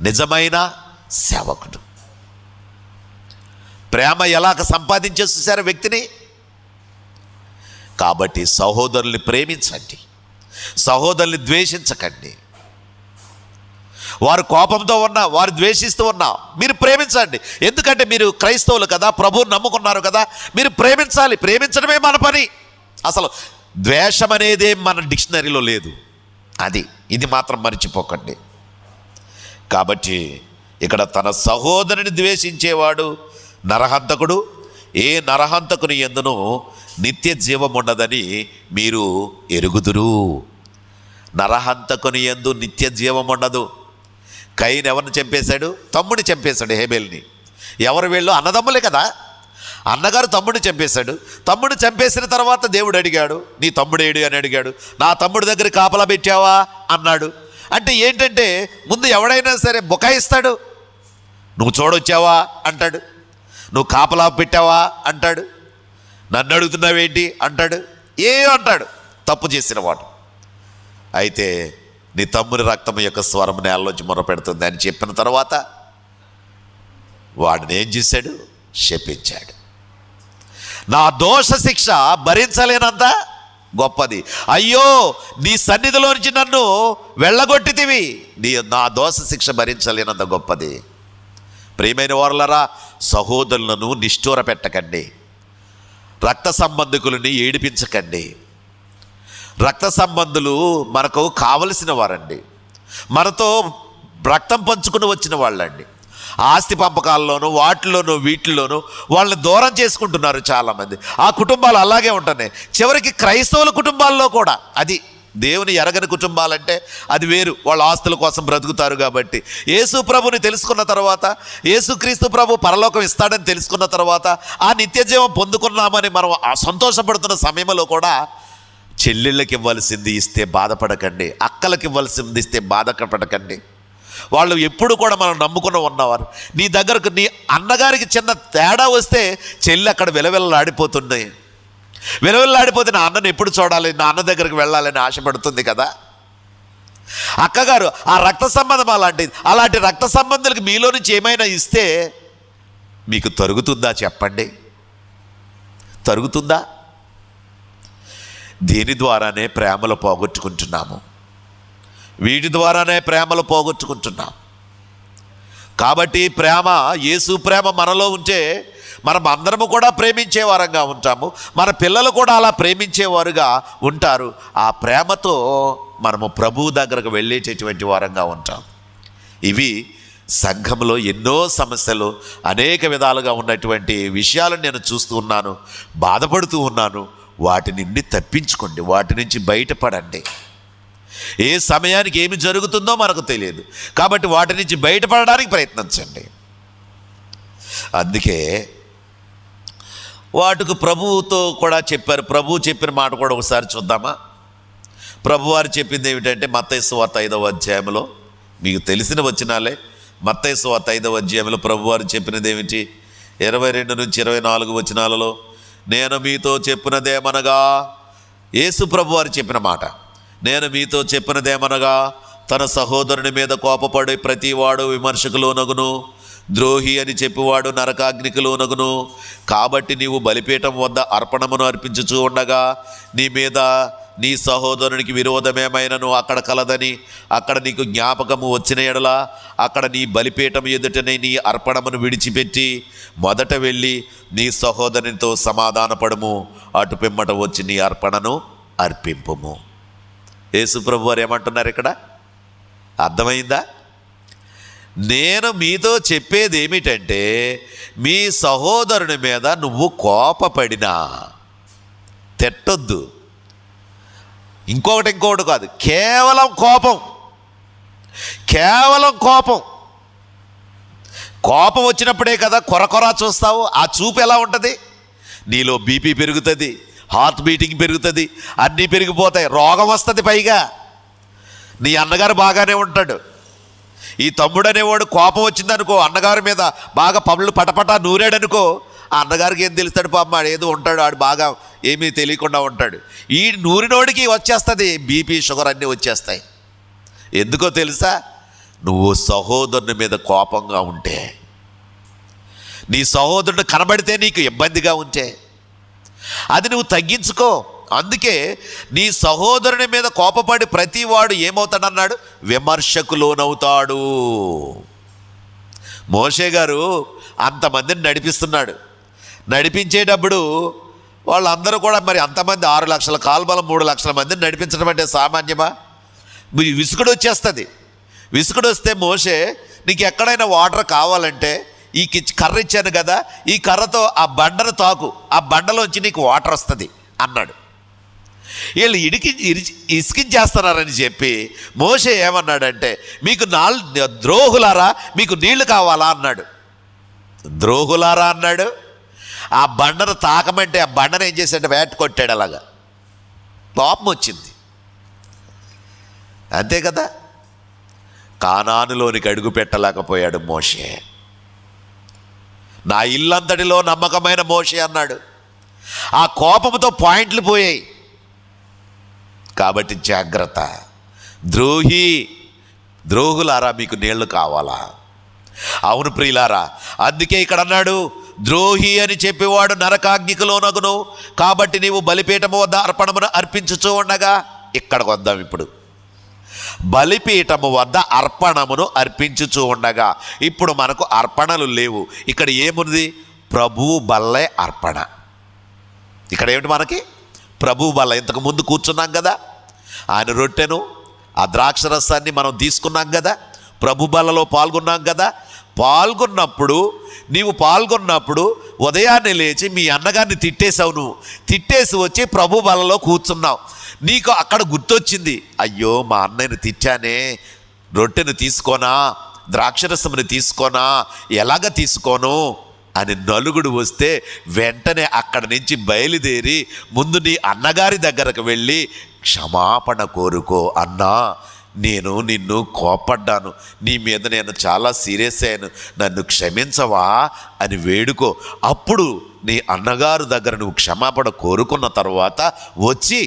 నిజమైన సేవకుడు. ప్రేమ ఎలాగ సంపాదించేసారు వ్యక్తిని. కాబట్టి సహోదరుల్ని ప్రేమించండి, సహోదరుల్ని ద్వేషించకండి. వారు కోపంతో ఉన్నా, వారు ద్వేషిస్తూ ఉన్నా మీరు ప్రేమించండి. ఎందుకంటే మీరు క్రైస్తవులు కదా, ప్రభువుని నమ్ముకున్నారు కదా, మీరు ప్రేమించాలి. ప్రేమించడమే మన పని. అసలు ద్వేషం అనేదే మన డిక్షనరీలో లేదు, ఇది మాత్రం మర్చిపోకండి. కాబట్టి ఇక్కడ తన సహోదరుని ద్వేషించేవాడు నరహంతకుడు, ఏ నరహంతకుని యందును నిత్య జీవం ఉండదని మీరు ఎరుగుదురు. నరహంతకుని యందు నిత్య జీవం ఉండదు. కయీను ఎవరిని చంపేశాడు? తమ్ముడిని చంపేశాడు, హేబేల్ని. ఎవరు వీళ్ళు? అన్నదమ్ములే కదా. అన్నగారు తమ్ముడిని చంపేశాడు. తమ్ముడిని చంపేసిన తర్వాత దేవుడు అడిగాడు, నీ తమ్ముడేడు అని అడిగాడు. నా తమ్ముడి దగ్గర కాపలా పెట్టావా అన్నాడు. అంటే ఏంటంటే, ముందు ఎవడైనా సరే బుకాయిస్తాడు. నువ్వు చూడొచ్చావా అంటాడు, నువ్వు కాపలా పెట్టావా అంటాడు, నన్ను అడుగుతున్నావేంటి అంటాడు, అంటాడు తప్పు చేసిన వాడు. అయితే నీ తమ్ముని రక్తం యొక్క స్వరం నేలలోంచి మొరపెడుతుంది అని చెప్పిన తర్వాత వాడిని ఏం చేశాడు? శపించాడు. నా దోష శిక్ష భరించలేనంత గొప్పది. అయ్యో, నీ సన్నిధిలో నుంచి నన్ను వెళ్ళగొట్టితివి, నా దోష శిక్ష భరించలేనంత గొప్పది. ప్రియమైన వారలారా, సహోదరులను నిష్ఠూర పెట్టకండి, రక్త సంబంధికులని ఏడిపించకండి. రక్త సంబంధులు మనకు కావలసిన వారండి, మనతో రక్తం పంచుకుని వచ్చిన వాళ్ళండి. ఆస్తి పంపకాల్లోనూ వాటిలోనూ వీటిల్లోనూ వాళ్ళని దూరం చేసుకుంటున్నారు చాలామంది. ఆ కుటుంబాలు అలాగే ఉంటున్నాయి. చివరికి క్రైస్తవుల కుటుంబాల్లో కూడా అది. దేవుని ఎరగని కుటుంబాలంటే అది వేరు, వాళ్ళ ఆస్తుల కోసం బ్రతుకుతారు. కాబట్టి యేసు ప్రభుని తెలుసుకున్న తర్వాత, యేసుక్రీస్తు ప్రభు పరలోకం ఇస్తాడని తెలుసుకున్న తర్వాత, ఆ నిత్యజీవం పొందుకున్నామని మనం సంతోషపడుతున్న సమయంలో కూడా చెల్లెళ్ళకి ఇవ్వాల్సింది ఇస్తే బాధపడకండి, అక్కలకి ఇవ్వాల్సింది ఇస్తే బాధపడకండి. వాళ్ళు ఎప్పుడు కూడా మనం నమ్ముకుని ఉన్నవారు. నీ దగ్గరకు నీ అన్నగారికి చిన్న తేడా వస్తే చెల్లి అక్కడ విలవిల్లాడిపోతుంది. విలవిల్లాడిపోతే నా అన్నను ఎప్పుడు చూడాలి, నా అన్న దగ్గరికి వెళ్ళాలని ఆశపడుతుంది కదా. అక్కగారు ఆ రక్త సంబంధం అలాంటి రక్త సంబంధాలకు మీలో నుంచి ఏమైనా ఇస్తే మీకు తరుగుతుందా చెప్పండి? తరుగుతుందా? దీని ద్వారానే ప్రేమలు పోగొట్టుకుంటున్నాము, వీటి ద్వారానే ప్రేమలు పోగొట్టుకుంటున్నాం. కాబట్టి ప్రేమ, యేసు ప్రేమ మనలో ఉంటే మనం అందరము కూడా ప్రేమించే వారంగా ఉంటాము, మన పిల్లలు కూడా అలా ప్రేమించేవారుగా ఉంటారు. ఆ ప్రేమతో మనము ప్రభువు దగ్గరకు వెళ్ళేటటువంటి వారంగా ఉంటాం. ఇవి సంఘంలో ఎన్నో సమస్యలు, అనేక విధాలుగా ఉన్నటువంటి విషయాలను నేను చూస్తూ ఉన్నాను, బాధపడుతూ ఉన్నాను. వాటి నుండి తప్పించుకోండి, వాటి నుంచి బయటపడండి. ఏ సమయానికి ఏమి జరుగుతుందో మనకు తెలియదు, కాబట్టి వాటి నుంచి బయటపడడానికి ప్రయత్నించండి. అందుకే వాటికి ప్రభువుతో కూడా చెప్పారు. ప్రభువు చెప్పిన మాట కూడా ఒకసారి చూద్దామా? ప్రభువారు చెప్పింది ఏమిటంటే, మత్తయి సువార్త 5వ అధ్యాయంలో, మీకు తెలిసిన వచనాలే. మత్తయి సువార్త 5వ అధ్యాయంలో ప్రభువారు చెప్పినది ఏమిటి? 22 నుంచి 24 వచనాలలో, నేను మీతో చెప్పినదేమనగా, యేసు ప్రభువారు చెప్పిన మాట, నేను మీతో చెప్పినదేమనగా, తన సహోదరుని మీద కోపపడి ప్రతివాడు విమర్శకు లోనగును, ద్రోహి అని చెప్పివాడు నరకాగ్నికి లోనగును. కాబట్టి నీవు బలిపీఠం వద్ద అర్పణమును అర్పించుచూ ఉండగా నీ మీద నీ సహోదరునికి విరోధమేమైనను అక్కడ కలదని అక్కడ నీకు జ్ఞాపకము వచ్చిన ఎడల అక్కడ నీ బలిపీఠం ఎదుటనే నీ అర్పణమును విడిచిపెట్టి మొదట వెళ్ళి నీ సహోదరునితో సమాధానపడము, అటు పిమ్మట వచ్చి నీ అర్పణను అర్పింపుము. యేసుప్రభు వారు ఏమంటున్నారు ఇక్కడ? అర్థమైందా? నేను మీతో చెప్పేది ఏమిటంటే, మీ సహోదరుని మీద నువ్వు కోపపడినా తిట్టొద్దు. ఇంకొకటి కాదు, కేవలం కోపం. కేవలం కోపం. కోపం వచ్చినప్పుడే కదా కొరకొరా చూస్తావు. ఆ చూపు ఎలా ఉంటుంది? నీలో బీపీ పెరుగుతుంది, హార్ట్ బీటింగ్ పెరుగుతుంది, అన్నీ పెరిగిపోతాయి, రోగం వస్తుంది. పైగా నీ అన్నగారు బాగానే ఉంటాడు, ఈ తమ్ముడు అనేవాడు కోపం వచ్చిందనుకో, అన్నగారి మీద బాగా పనులు పటపట నూరాడనుకో, ఆ అన్నగారికి ఏం తెలుస్తాడు? పాప ఏదో ఉంటాడు, ఆడు బాగా ఏమీ తెలియకుండా ఉంటాడు. ఈ నూరినోడికి వచ్చేస్తుంది బీపీ, షుగర్ అన్నీ వచ్చేస్తాయి. ఎందుకో తెలుసా? నువ్వు సహోదరుని మీద కోపంగా ఉంటే, నీ సహోదరుడు కనబడితే నీకు ఇబ్బందిగా ఉంటే అది నువ్వు తగ్గించుకో. అందుకే నీ సహోదరుని మీద కోపపడి ప్రతివాడు ఏమవుతాడన్నాడు? విమర్శకు లోనవుతాడు. మోషే గారు అంతమందిని నడిపిస్తున్నాడు. నడిపించేటప్పుడు వాళ్ళందరూ కూడా మరి అంతమంది 6 లక్షల కాల్బలం 3 లక్షల మందిని నడిపించడం అంటే సామాన్యమా? విసుగుడు వచ్చేస్తుంది. విసుగుడు వస్తే మోషే, నీకు ఎక్కడైనా వాటర్ కావాలంటే ఈ కర్ర ఇచ్చాను కదా, ఈ కర్రతో ఆ బండను తాకు, ఆ బండలోంచి నీకు వాటర్ వస్తుంది అన్నాడు. వీళ్ళు ఇసికించేస్తున్నారని చెప్పి మోషే ఏమన్నాడంటే, మీకు ద్రోహులారా మీకు నీళ్లు కావాలా అన్నాడు. ద్రోహులారా అన్నాడు. ఆ బండను తాకమంటే ఆ బండను ఏం చేశాడు? వేట కొట్టాడు. అలాగా పాపం వచ్చింది. అంతే కదా. కానానులోనికి అడుగు పెట్టలేకపోయాడు మోషే. నా ఇల్లంతటిలో నమ్మకమైన మోషే అన్నాడు. ఆ కోపంతో పాయింట్లు పోయాయి. కాబట్టి జాగ్రత్త. ద్రోహులారా మీకు నీళ్లు కావాలా? అవును ప్రియులారా, అందుకే ఇక్కడ అన్నాడు, ద్రోహి అని చెప్పేవాడు నరకాగ్నికి లోనగును. కాబట్టి నీవు బలిపీఠము వద్ద అర్పణమును అర్పించుచూ ఉండగా, ఇక్కడికి వద్దాం ఇప్పుడు. బలిపీఠము వద్ద అర్పణమును అర్పించుచూ ఉండగా, ఇప్పుడు మనకు అర్పణలు లేవు. ఇక్కడ ఏముంది? ప్రభువు బల్లే అర్పణ. ఇక్కడ ఏమిటి మనకి? ప్రభువు బల్ల. ఇంతకు ముందు కూర్చున్నాం కదా, ఆయన రొట్టెను ఆ ద్రాక్షరసాన్ని మనం తీసుకున్నాం కదా, ప్రభు బల్లలో పాల్గొన్నాం కదా. నీవు పాల్గొన్నప్పుడు ఉదయాన్నే లేచి మీ అన్నగారిని తిట్టేశావు. నువ్వు తిట్టేసి వచ్చి ప్రభు బల్లలో కూర్చున్నావు. నీకు అక్కడ గుర్తొచ్చింది, అయ్యో మా అన్నయ్యను తిట్టానే, రొట్టెను తీసుకోనా, ద్రాక్షరసముని తీసుకోనా, ఎలాగ తీసుకోను అని నలుగుడు వస్తే వెంటనే అక్కడి నుంచి బయలుదేరి ముందు నీ అన్నగారి దగ్గరకు వెళ్ళి క్షమాపణ కోరుకో. అన్నా, నేను నిన్ను కోపడ్డాను, నీ మీద నేను చాలా సీరియస్ అయ్యాను, నన్ను క్షమించవా అని వేడుకో. అప్పుడు నీ అన్నగారు దగ్గర నువ్వు క్షమాపణ కోరుకున్న తర్వాత వచ్చి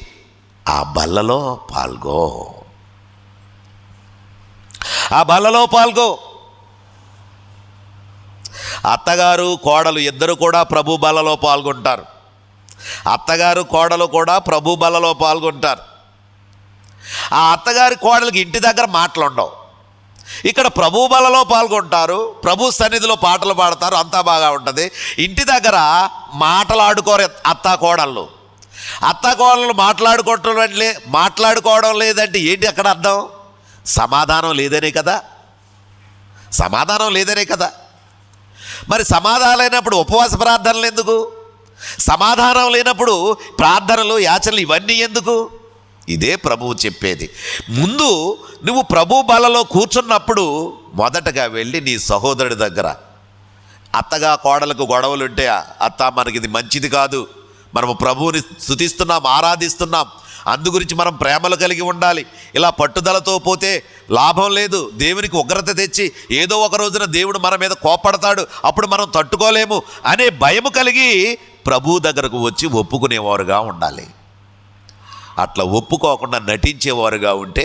ఆ బల్లలో పాల్గో. అత్తగారు కోడలు ఇద్దరు కూడా ప్రభు బల్లలో పాల్గొంటారు. అత్తగారు కోడలు కూడా ప్రభు బల్లలో పాల్గొంటారు. ఆ అత్తగారి కోడలికి ఇంటి దగ్గర మాటలు ఉండవు. ఇక్కడ ప్రభు బల్లలో పాల్గొంటారు, ప్రభు సన్నిధిలో పాటలు పాడతారు, అంతా బాగా ఉంటుంది. ఇంటి దగ్గర మాటలాడుకోరు అత్తాకోడళ్ళు. అత్తాకోడళ్ళు మాట్లాడుకోవడం లేదంటే ఏంటి అక్కడ అర్థం? సమాధానం లేదనే కదా. మరి సమాధానం లేనప్పుడు ఉపవాస ప్రార్థనలు ఎందుకు? సమాధానం లేనప్పుడు ప్రార్థనలు, యాచనలు ఇవన్నీ ఎందుకు? ఇదే ప్రభువు చెప్పేది. ముందు నువ్వు ప్రభు బలలో కూర్చున్నప్పుడు మొదటగా వెళ్ళి నీ సహోదరుడి దగ్గర, అత్తగా కోడలకు గొడవలుంటే, అత్త మనకి ఇది మంచిది కాదు, మనము ప్రభువుని స్తుతిస్తున్నాం, ఆరాధిస్తున్నాం, అందుగురించి మనం ప్రేమలు కలిగి ఉండాలి, ఇలా పట్టుదలతో పోతే లాభం లేదు, దేవునికి ఉగ్రత తెచ్చి ఏదో ఒక రోజున దేవుడు మన మీద కోపడతాడు, అప్పుడు మనం తట్టుకోలేము అనే భయము కలిగి ప్రభు దగ్గరకు వచ్చి ఒప్పుకునేవారుగా ఉండాలి. అట్లా ఒప్పుకోకుండా నటించేవారుగా ఉంటే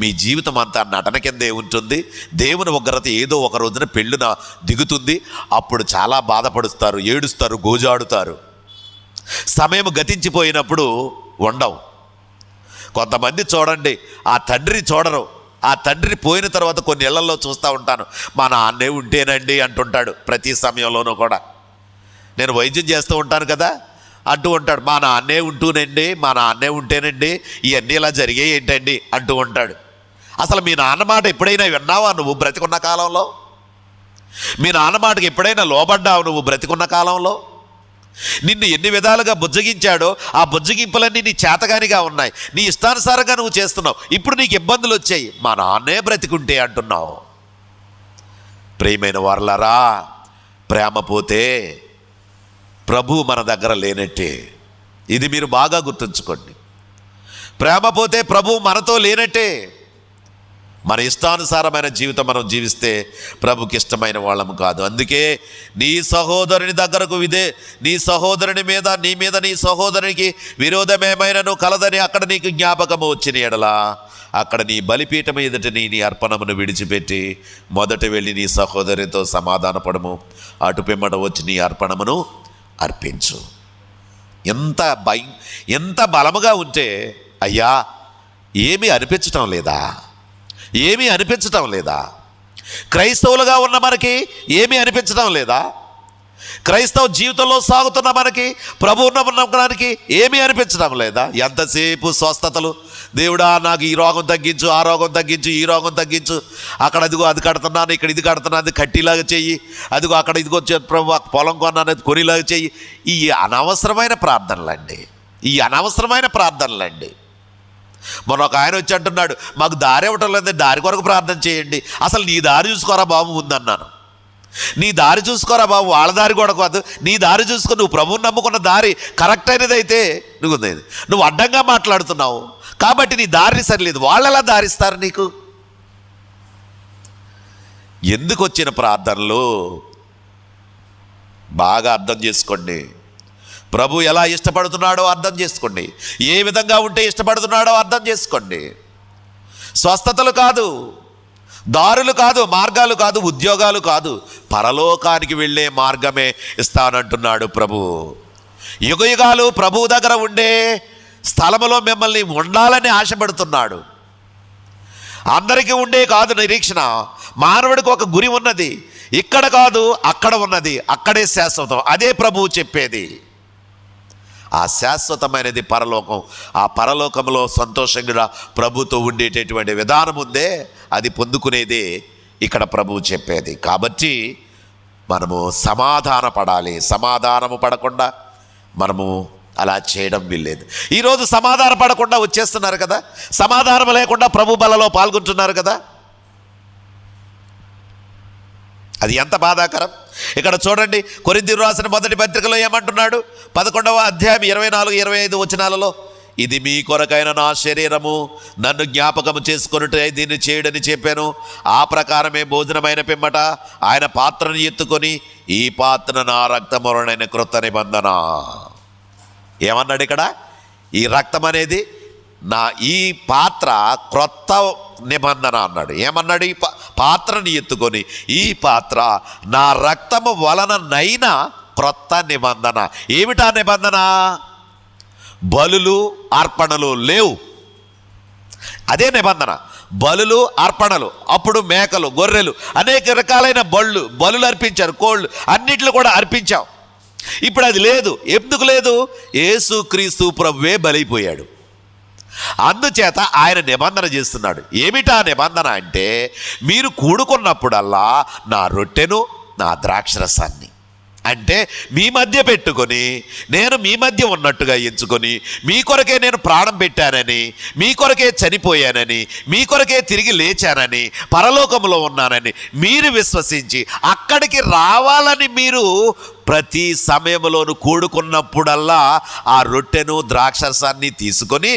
మీ జీవితం అంతా నటన కిందే ఉంటుంది. దేవుని ఉగ్రత ఏదో ఒక రోజున పెళ్ళున దిగుతుంది. అప్పుడు చాలా బాధపడుస్తారు, ఏడుస్తారు, గోజాడుతారు. సమయం గతించిపోయినప్పుడు ఉండవు. కొంతమంది చూడండి, ఆ తండ్రి చూడరు. ఆ తండ్రి పోయిన తర్వాత కొన్ని ఇళ్లలో చూస్తూ ఉంటాను, మా నాన్నే ఉంటేనండి అంటుంటాడు. ప్రతి సమయంలోనూ కూడా నేను వైద్యం చేస్తూ ఉంటాను కదా, అంటూ ఉంటాడు, మా నాన్నే ఉంటేనండి ఇవన్నీ ఇలా జరిగాయి ఏంటండి అంటూ ఉంటాడు. అసలు మీ నాన్న మాట ఎప్పుడైనా విన్నావా నువ్వు బ్రతికున్న కాలంలో? మీ నాన్న మాటకి ఎప్పుడైనా లోబడ్డావు నువ్వు బ్రతికున్న కాలంలో? నిన్ను ఎన్ని విధాలుగా బుజ్జగించాడో ఆ బుజ్జగింపులన్నీ నీ చేతగానిగా ఉన్నాయి, నీ ఇష్టానుసారంగా నువ్వు చేస్తున్నావు. ఇప్పుడు నీకు ఇబ్బందులు వచ్చాయి, మా నాన్నే బ్రతికుంటే అంటున్నావు. ప్రియమైన వారలారా, ప్రేమ పోతే ప్రభు మన దగ్గర లేనట్టే. ఇది మీరు బాగా గుర్తుంచుకోండి. ప్రేమ పోతే ప్రభు మనతో లేనట్టే. మన ఇష్టానుసారమైన జీవితం మనం జీవిస్తే ప్రభుకి ఇష్టమైన వాళ్ళము కాదు. అందుకే నీ సహోదరుని దగ్గరకు నీ సహోదరుని మీద నీ సహోదరునికి విరోధమేమైనను కలదని అక్కడ నీకు జ్ఞాపకము వచ్చిన ఎడలా, అక్కడ నీ బలిపీఠం ఎదుట నీ అర్పణమును విడిచిపెట్టి మొదట వెళ్ళి నీ సహోదరితో సమాధానపడము, అటు పిమ్మట వచ్చి నీ అర్పణమును అర్పించు. ఎంత బలముగా ఉంటే, అయ్యా ఏమీ అనిపించటం లేదా? క్రైస్తవులుగా ఉన్న మనకి ఏమీ అనిపించడం లేదా? క్రైస్తవ జీవితంలో సాగుతున్న మనకి, ప్రభువును నమ్మడానికి ఏమీ అనిపించడం లేదా? ఎంతసేపు స్వస్థతలు, దేవుడా నాకు ఈ రోగం తగ్గించు, ఆ రోగం తగ్గించు, ఈ రోగం తగ్గించు, అక్కడ అదిగో అది కడుతున్నాను, ఇక్కడ ఇది కడుతున్నాను, అది కట్టిలాగా చెయ్యి, అదిగో అక్కడ ఇదిగో ప్రభు పొలం కొన్నాను, అది కొనిలాగా చెయ్యి. ఈ అనవసరమైన ప్రార్థనలండి. మొన్న ఒక ఆయన వచ్చి అంటున్నాడు, మాకు దారి ఇవ్వటం లేదు, దారి కొరకు ప్రార్థన చేయండి. అసలు నీ దారి చూసుకోరా బాబు ఉందన్నాను. నీ దారి చూసుకోరా బాబు, వాళ్ళ దారి కూడా కాదు, నీ దారి చూసుకో. నువ్వు ప్రభువుని నమ్ముకున్న దారి కరెక్ట్ అయినదైతే నువ్వు అడ్డంగా మాట్లాడుతున్నావు కాబట్టి నీ దారి సరిలేదు. వాళ్ళు ఎలా దారిస్తారు నీకు? ఎందుకు వచ్చిన ప్రార్థనలు బాగా అర్థం చేసుకోండి. ప్రభు ఎలా ఇష్టపడుతున్నాడో అర్థం చేసుకోండి. ఏ విధంగా ఉంటే ఇష్టపడుతున్నాడో అర్థం చేసుకోండి. స్వస్థతలు కాదు, దారులు కాదు, మార్గాలు కాదు, ఉద్యోగాలు కాదు, పరలోకానికి వెళ్ళే మార్గమే ఇస్తానంటున్నాడు ప్రభు. యుగయుగాలు ప్రభువు దగ్గర ఉండే స్థలములో మిమ్మల్ని ఉండాలని ఆశపడుతున్నాడు. అందరికీ ఉండే కాదు నిరీక్షణ. మానవుడికి ఒక గురి ఉన్నది, ఇక్కడ కాదు అక్కడ ఉన్నది, అక్కడే శాశ్వతం. అదే ప్రభువు చెప్పేది. ఆ శాశ్వతమైనది పరలోకం. ఆ పరలోకంలో సంతోషంగా ప్రభుతో ఉండేటటువంటి విధానం ఉందే, అది పొందుకునేదే ఇక్కడ ప్రభువు చెప్పేది. కాబట్టి మనము సమాధాన పడాలి. సమాధానము పడకుండా మనము అలా చేయడం వీల్లేదు. ఈరోజు సమాధాన పడకుండా వచ్చేస్తున్నారు కదా, సమాధానం లేకుండా ప్రభు బలలో పాల్గొంటున్నారు కదా, అది ఎంత బాధాకరం. ఇక్కడ చూడండి, కొరింథీయులకు రాసిన మొదటి పత్రికలో ఏమంటున్నాడు? 11వ అధ్యాయం 24-25 వచనాలలో, ఇది మీ కొరకైన నా శరీరము, నన్ను జ్ఞాపకము చేసుకొనుటే దీన్ని చేయుడని చెప్పాను. ఆ ప్రకారమే భోజనమైన పిమ్మట ఆయన పాత్రను ఎత్తుకొని, ఈ పాత్ర నా రక్తములైన క్రొత్త నిబంధన. ఏమన్నాడు ఇక్కడ? ఈ రక్తం అనేది ఈ పాత్ర క్రొత్త నిబంధన అన్నాడు. ఏమన్నాడు? ఈ పాత్రని ఎత్తుకొని, ఈ పాత్ర నా రక్తము వలననైన క్రొత్త నిబంధన. ఏమిటా నిబంధన? బలులు అర్పణలు లేవు, అదే నిబంధన. బలులు అర్పణలు, అప్పుడు మేకలు, గొర్రెలు, అనేక రకాలైన బలులు అర్పించారు, కోళ్ళు, అన్నిట్లు కూడా అర్పించాం. ఇప్పుడు అది లేదు. ఎందుకు లేదు? యేసుక్రీస్తు ప్రభువే బలైపోయాడు. అందుచేత ఆయన నిబంధన చేస్తున్నాడు. ఏమిటా నిబంధన అంటే, మీరు కూడుకున్నప్పుడల్లా నా రొట్టెను నా ద్రాక్షరసాన్ని, అంటే మీ మధ్య పెట్టుకొని, నేను మీ మధ్య ఉన్నట్టుగా ఎంచుకొని, మీ కొరకే నేను ప్రాణం పెట్టానని, మీ కొరకే చనిపోయానని, మీ కొరకే తిరిగి లేచానని, పరలోకంలో ఉన్నానని మీరు విశ్వసించి అక్కడికి రావాలని మీరు ప్రతి సమయంలోనూ కూడుకున్నప్పుడల్లా ఆ రొట్టెను ద్రాక్షరసాన్ని తీసుకొని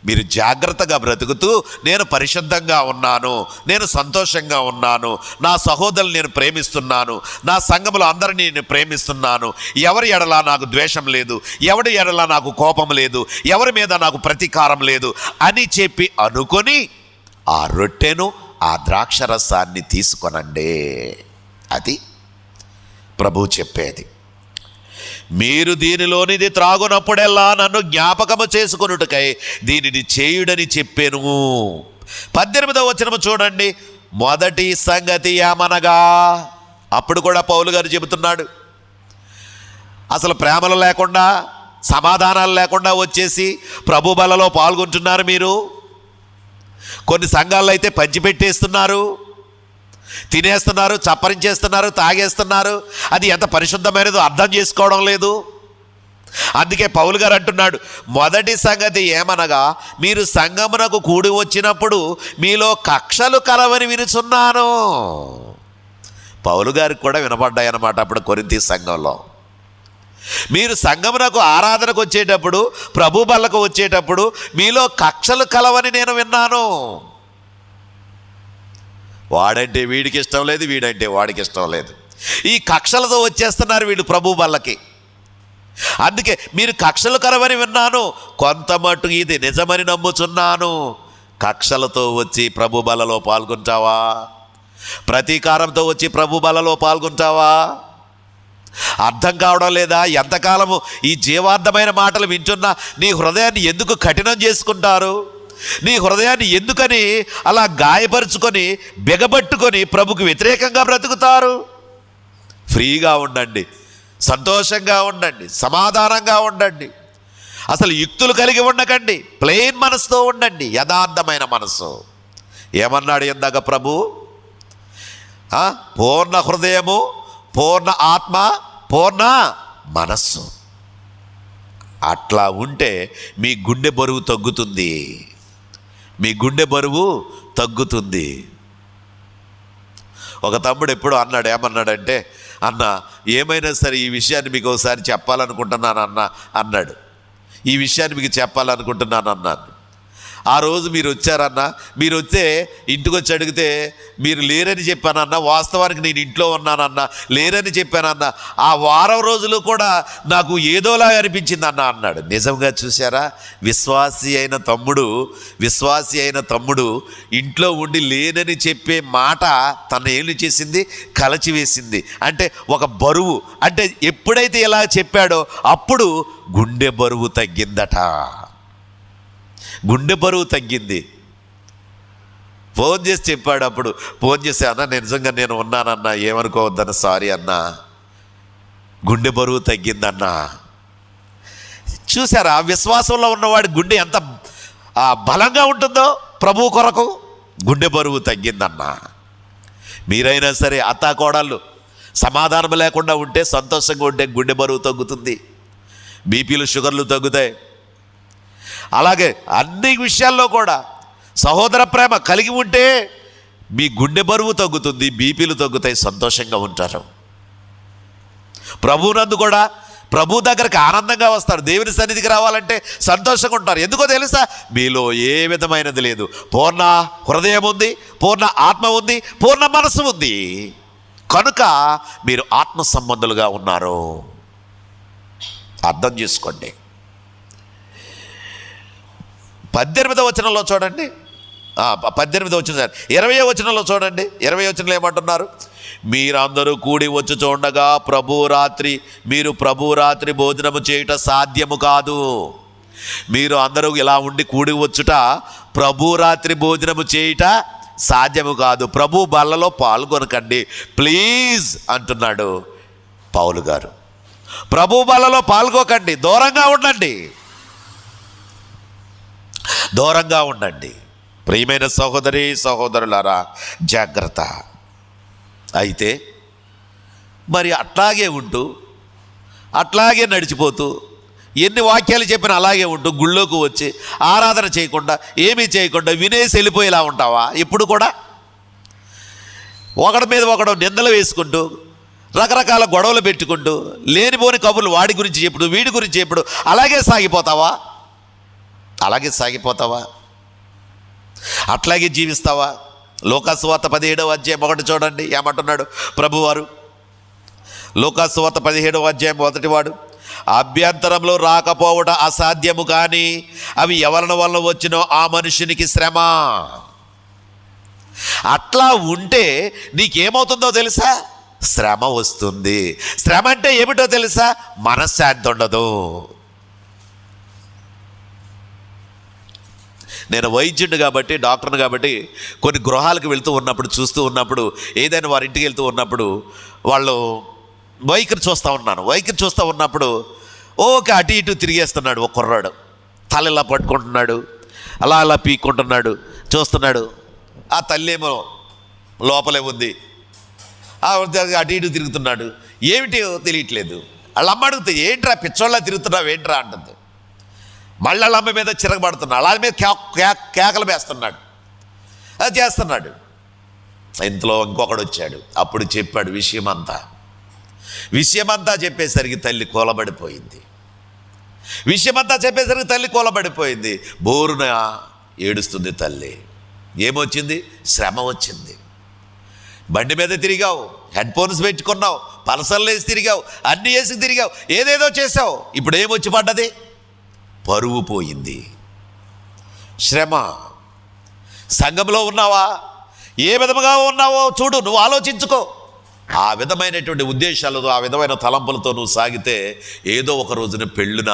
మీరు జాగ్రత్తగా బ్రతుకుతూ, నేను పరిశుద్ధంగా ఉన్నాను, నేను సంతోషంగా ఉన్నాను, నా సహోదరులు నేను ప్రేమిస్తున్నాను, నా సంఘములో అందరినీ నేను ప్రేమిస్తున్నాను, ఎవరి ఎడలా నాకు ద్వేషం లేదు, ఎవరి ఎడలా నాకు కోపం లేదు, ఎవరి మీద నాకు ప్రతీకారం లేదు అని చెప్పి అనుకొని ఆ రొట్టెను ఆ ద్రాక్షరసాన్ని తీసుకొనండి. అది ప్రభువు చెప్పేది. మీరు దీనిలోనిది త్రాగునప్పుడెల్లా నన్ను జ్ఞాపకము చేసుకొనుటకై దీనిని చేయుడని చెప్పాను. 18వ వచనము చూడండి. మొదటి సంగతి ఏమనగా, అప్పుడు కూడా పౌలు గారు చెబుతున్నాడు, అసలు ప్రేమలు లేకుండా, సమాధానాలు లేకుండా వచ్చేసి ప్రభు బలలో పాల్గొంటున్నారు. మీరు కొన్ని సంఘాల్లో అయితే పంచిపెట్టేస్తున్నారు, తినేస్తున్నారు, చప్పరించేస్తున్నారు, తాగేస్తున్నారు. అది ఎంత పరిశుద్ధమైనదో అర్థం చేసుకోవడం లేదు. అందుకే పౌలు గారు అంటున్నాడు, మొదటి సంగతి ఏమనగా, మీరు సంఘమునకు కూడి వచ్చినప్పుడు మీలో కక్షలు కలవని వినుచున్నాను. పౌలు గారికి కూడా వినపడ్డాయన్నమాట అప్పుడు కొరింథీ సంఘంలో. మీరు సంఘమునకు ఆరాధనకు వచ్చేటప్పుడు, ప్రభు బల్లకు వచ్చేటప్పుడు మీలో కక్షలు కలవని నేను విన్నాను. వాడంటే వీడికి ఇష్టం లేదు, వీడంటే వాడికి ఇష్టం లేదు. ఈ కక్షలతో వచ్చేస్తున్నారు వీడు ప్రభు బల్లకి. అందుకే మీరు కక్షలు కలవని విన్నాను, కొంత మట్టుకు ఇది నిజమని నమ్ముచున్నాను. కక్షలతో వచ్చి ప్రభు బలలో పాల్గొంటావా? ప్రతీకారంతో వచ్చి ప్రభు బలలో పాల్గొంటావా? అర్థం కావడం లేదా? ఎంతకాలము ఈ జీవార్థమైన మాటలు వింటున్నా నీ హృదయాన్ని ఎందుకు కఠినం చేసుకుంటారు? నీ హృదయాన్ని ఎందుకని అలా గాయపరుచుకొని బిగబట్టుకొని ప్రభుకు వ్యతిరేకంగా బ్రతుకుతారు? ఫ్రీగా ఉండండి, సంతోషంగా ఉండండి, సమాధానంగా ఉండండి. అసలు యుక్తులు కలిగి ఉండకండి, ప్లెయిన్ మనసుతో ఉండండి, యథార్థమైన మనసు. ఏమన్నాడు ఇందాక ప్రభు? పూర్ణ హృదయము, పూర్ణ ఆత్మ, పూర్ణ మనస్సు. అట్లా ఉంటే మీ గుండె బరువు తగ్గుతుంది, మీ గుండె బరువు తగ్గుతుంది. ఒక తమ్ముడు ఎప్పుడు అన్నాడు, ఏమన్నాడంటే, అన్న ఏమైనా సరే ఈ విషయాన్ని మీకు ఒకసారి చెప్పాలనుకుంటున్నాను అన్నాడు. ఈ విషయాన్ని మీకు చెప్పాలనుకుంటున్నాను అన్నాను. ఆ రోజు మీరు వచ్చారన్నా, మీరు వస్తే ఇంటికి వచ్చి అడిగితే మీరు లేరని చెప్పానన్నా, వాస్తవానికి నేను ఇంట్లో ఉన్నానన్నా, లేరని చెప్పానన్నా, ఆ వారం రోజులు కూడా నాకు ఏదోలా అనిపించింది అన్న అన్నాడు. నిజంగా చూసారా, విశ్వాసి అయిన తమ్ముడు ఇంట్లో ఉండి లేనని చెప్పే మాట తను ఏమి చేసింది, కలచివేసింది. అంటే ఒక బరువు, అంటే ఎప్పుడైతే ఇలా చెప్పాడో అప్పుడు గుండె బరువు తగ్గిందట. గుండె బరువు తగ్గింది. ఫోన్ చేసి చెప్పాడు. అప్పుడు ఫోన్ చేసి, అన్న నిజంగా నేను ఉన్నానన్నా, ఏమనుకోవద్దన్న, సారీ అన్నా, గుండె బరువు తగ్గిందన్నా. చూసారా, విశ్వాసంలో ఉన్నవాడి గుండె ఎంత బలంగా ఉంటుందో ప్రభు కొరకు. గుండె బరువు తగ్గిందన్నా. మీరైనా సరే అత్తాకోడళ్ళు సమాధానం లేకుండా ఉంటే, సంతోషంగా ఉంటే గుండె బరువు తగ్గుతుంది, బీపీలు షుగర్లు తగ్గుతాయి. అలాగే అన్ని విషయాల్లో కూడా సహోదర ప్రేమ కలిగి ఉంటే మీ గుండె బరువు తగ్గుతుంది, బీపీలు తగ్గుతాయి, సంతోషంగా ఉంటారు. ప్రభువునందు కూడా ప్రభు దగ్గరికి ఆనందంగా వస్తారు. దేవుని సన్నిధికి రావాలంటే సంతోషంగా ఉంటారు. ఎందుకో తెలుసా, మీలో ఏ విధమైనది లేదు. పూర్ణ హృదయం ఉంది, పూర్ణ ఆత్మ ఉంది, పూర్ణ మనసు ఉంది. కనుక మీరు ఆత్మ సంబంధులుగా ఉన్నారు. అర్థం చేసుకోండి. 18వ వచనంలో చూడండి, 18వ వచనం, 20వ వచనంలో చూడండి. 20వ వచనంలో ఏమంటున్నారు, మీరందరూ కూడి వచ్చి చూడగా మీరు ప్రభు రాత్రి భోజనము చేయుట సాధ్యము కాదు. మీరు అందరూ ఇలా ఉండి కూడి వచ్చుట ప్రభు రాత్రి భోజనము చేయుట సాధ్యము కాదు. ప్రభు బల్లలో పాల్గొనకండి ప్లీజ్ అంటున్నాడు పౌలు గారు. ప్రభు బల్లలో పాల్గొకండి, దూరంగా ఉండండి, దూరంగా ఉండండి. ప్రియమైన సహోదరులారా, జాగ్రత్త. అయితే మరి అట్లాగే ఉంటూ, అట్లాగే నడిచిపోతూ, ఎన్ని వాక్యాలు చెప్పినా అలాగే ఉంటూ, గుళ్ళోకి వచ్చి ఆరాధన చేయకుండా, ఏమీ చేయకుండా వినేసి వెళ్ళిపోయేలా ఉంటావా? ఇప్పుడు కూడా ఒకడి మీద ఒకడు నిందలు వేసుకుంటూ, రకరకాల గొడవలు పెట్టుకుంటూ, లేనిపోని కబుర్లు వాడి గురించి చెప్పుడు, వీడి గురించి చెప్పుడు, అలాగే సాగిపోతావా? అట్లాగే జీవిస్తావా? లోకాసువార్త 17వ అధ్యాయం 1 చూడండి, ఏమంటున్నాడు ప్రభువారు. లోకాసువార్త 17వ అధ్యాయం 1 అభ్యంతరంలో రాకపోవట అసాధ్యము, కానీ అవి ఎవరి వలన వచ్చినో ఆ మనుషునికి శ్రమ. అట్లా ఉంటే నీకేమవుతుందో తెలుసా? శ్రమ వస్తుంది. శ్రమ అంటే ఏమిటో తెలుసా? మనశ్శాంతి ఉండదు. నేను వైద్యుడిని కాబట్టి, డాక్టర్ని కాబట్టి, కొన్ని గృహాలకు వెళ్తూ ఉన్నప్పుడు, చూస్తూ ఉన్నప్పుడు, ఏదైనా వారి ఇంటికి వెళ్తూ ఉన్నప్పుడు వాళ్ళు వైఖరి చూస్తూ ఉన్నప్పుడు ఓకే అటు ఇటు తిరిగేస్తున్నాడు ఒక కుర్రాడు. తల ఇలా పట్టుకుంటున్నాడు, అలా పీక్కుంటున్నాడు, చూస్తున్నాడు. ఆ తల్లేమో లోపలే ఉంది, అటు ఇటు తిరుగుతున్నాడు. ఏమిటి తెలియట్లేదు. వాళ్ళ అమ్మ అడిగితే, ఏంట్రా పిచ్చోళ్ళ తిరుగుతున్నావు ఏంట్రా అంటుంది. మళ్ళీ వాళ్ళ అమ్మ మీద చిరగబడుతున్నాడు, వాళ్ళ మీద కేకలు వేస్తున్నాడు, అది చేస్తున్నాడు. ఇంతలో ఇంకొకడు వచ్చాడు. అప్పుడు చెప్పాడు విషయమంతా చెప్పేసరికి తల్లి కూలబడిపోయింది. బోరున ఏడుస్తుంది తల్లి. ఏమొచ్చింది? శ్రమ వచ్చింది. బండి మీద తిరిగావు, హెడ్ ఫోన్స్ పెట్టుకున్నావు, పలసలు వేసి తిరిగావు, అన్నీ వేసి తిరిగావు, ఏదేదో చేసావు. ఇప్పుడు ఏమొచ్చి పడ్డది? పరువు పోయింది, శ్రమ. సంఘంలో ఉన్నావా? ఏ విధముగా ఉన్నావో చూడు, నువ్వు ఆలోచించుకో. ఆ విధమైనటువంటి ఉద్దేశాలతో, ఆ విధమైన తలంపులతో నువ్వు సాగితే ఏదో ఒక రోజున పెళ్ళున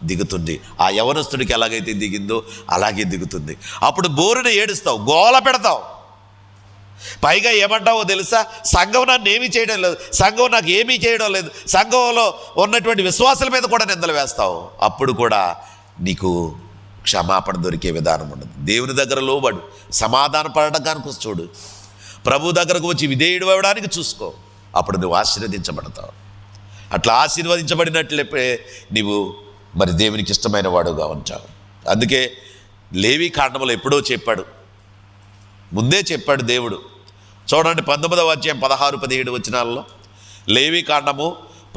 దిగుతుంది. ఆ యవనస్తుడికి ఎలాగైతే దిగిందో అలాగే దిగుతుంది. అప్పుడు బోరున ఏడుస్తావు, గోల పెడతావు. పైగా ఏమంటావో తెలుసా? సంఘం నన్ను ఏమీ చేయడం లేదు, సంఘం నాకు ఏమీ చేయడం లేదు, సంఘంలో ఉన్నటువంటి విశ్వాసాల మీద కూడా నిందలు వేస్తావు. అప్పుడు కూడా నీకు క్షమాపణ దొరికే విధానం ఉండదు. దేవుని దగ్గర లోబడు, సమాధాన పడడానికి చూడు, ప్రభు దగ్గరకు వచ్చి విధేయుడు అవ్వడానికి చూసుకో. అప్పుడు నువ్వు ఆశీర్వదించబడతావు. అట్లా ఆశీర్వదించబడినట్లే నీవు మరి దేవునికి ఇష్టమైన వాడుగా ఉంటావు. అందుకే లేవి కాండములో ఎప్పుడో చెప్పాడు, ముందే చెప్పాడు దేవుడు. చూడండి 19వ అధ్యాయం 16-17 వచనాలలో, లేవి కాండము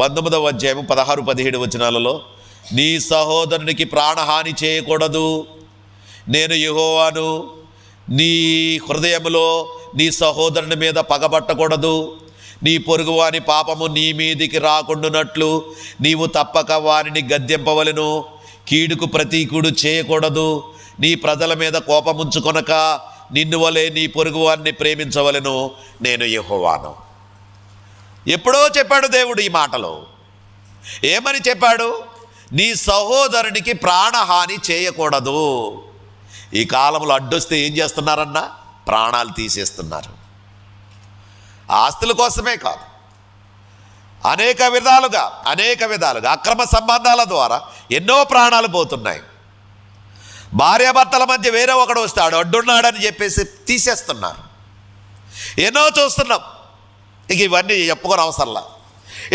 19వ అధ్యాయము 16-17 వచనాలలో, నీ సహోదరునికి ప్రాణహాని చేయకూడదు, నేను యెహోవాను. నీ హృదయములో నీ సహోదరుని మీద పగబట్టకూడదు. నీ పొరుగువాని పాపము నీ మీదికి రాకుండానట్లు నీవు తప్పక వారిని గద్దింపవలెను. కీడుకు ప్రతీకుడు చేయకూడదు. నీ ప్రజల మీద కోపముంచుకొనక నిన్ను వలె నీ పొరుగువాన్ని ప్రేమించవలెను. నేను యెహోవాను. ఎప్పుడో చెప్పాడు దేవుడు ఈ మాటలో. ఏమని చెప్పాడు? నీ సహోదరునికి ప్రాణహాని చేయకూడదు. ఈ కాలంలో అడ్డొస్తే ఏం చేస్తున్నారన్నా? ప్రాణాలు తీసేస్తున్నారు. ఆస్తుల కోసమే కాదు, అనేక విధాలుగా అక్రమ సంబంధాల ద్వారా ఎన్నో ప్రాణాలు పోతున్నాయి. భార్యాభర్తల మధ్య వేరే ఒకడు వస్తాడు, అడ్డున్నాడని చెప్పేసి తీసేస్తున్నారు. ఎన్నో చూస్తున్నాం. ఇక ఇవన్నీ చెప్పుకొని అవసరంలా.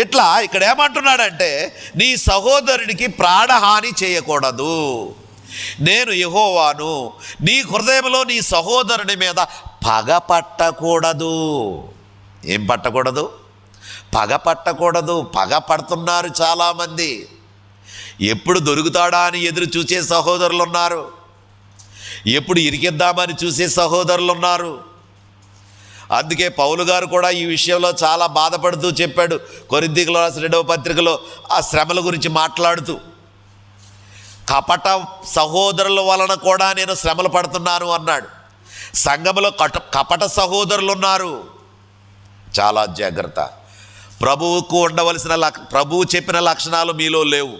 ఇట్లా ఇక్కడ ఏమంటున్నాడంటే, నీ సహోదరునికి ప్రాణహాని చేయకూడదు. నేను యెహోవాను. నీ హృదయంలో నీ సహోదరుని మీద పగ పట్టకూడదు. ఏం పట్టకూడదు? పగ పట్టకూడదు. పగ పడుతున్నారు చాలామంది. ఎప్పుడు దొరుకుతాడా అని ఎదురు చూసే సహోదరులు ఉన్నారు. ఎప్పుడు ఇరికిద్దామని చూసే సహోదరులు ఉన్నారు. అందుకే పౌలు గారు కూడా ఈ విషయంలో చాలా బాధపడుతూ చెప్పాడు. కొరింథీయులకు రాసిన 2వ పత్రికలో ఆ శ్రమల గురించి మాట్లాడుతూ, కపట సహోదరుల వలన కూడా నేను శ్రమలు పడుతున్నాను అన్నాడు. సంఘములో కపట సహోదరులు ఉన్నారు. చాలా జాగ్రత్త. ప్రభువుకు ఉండవలసిన ప్రభువు చెప్పిన లక్షణాలు మీలో లేవు.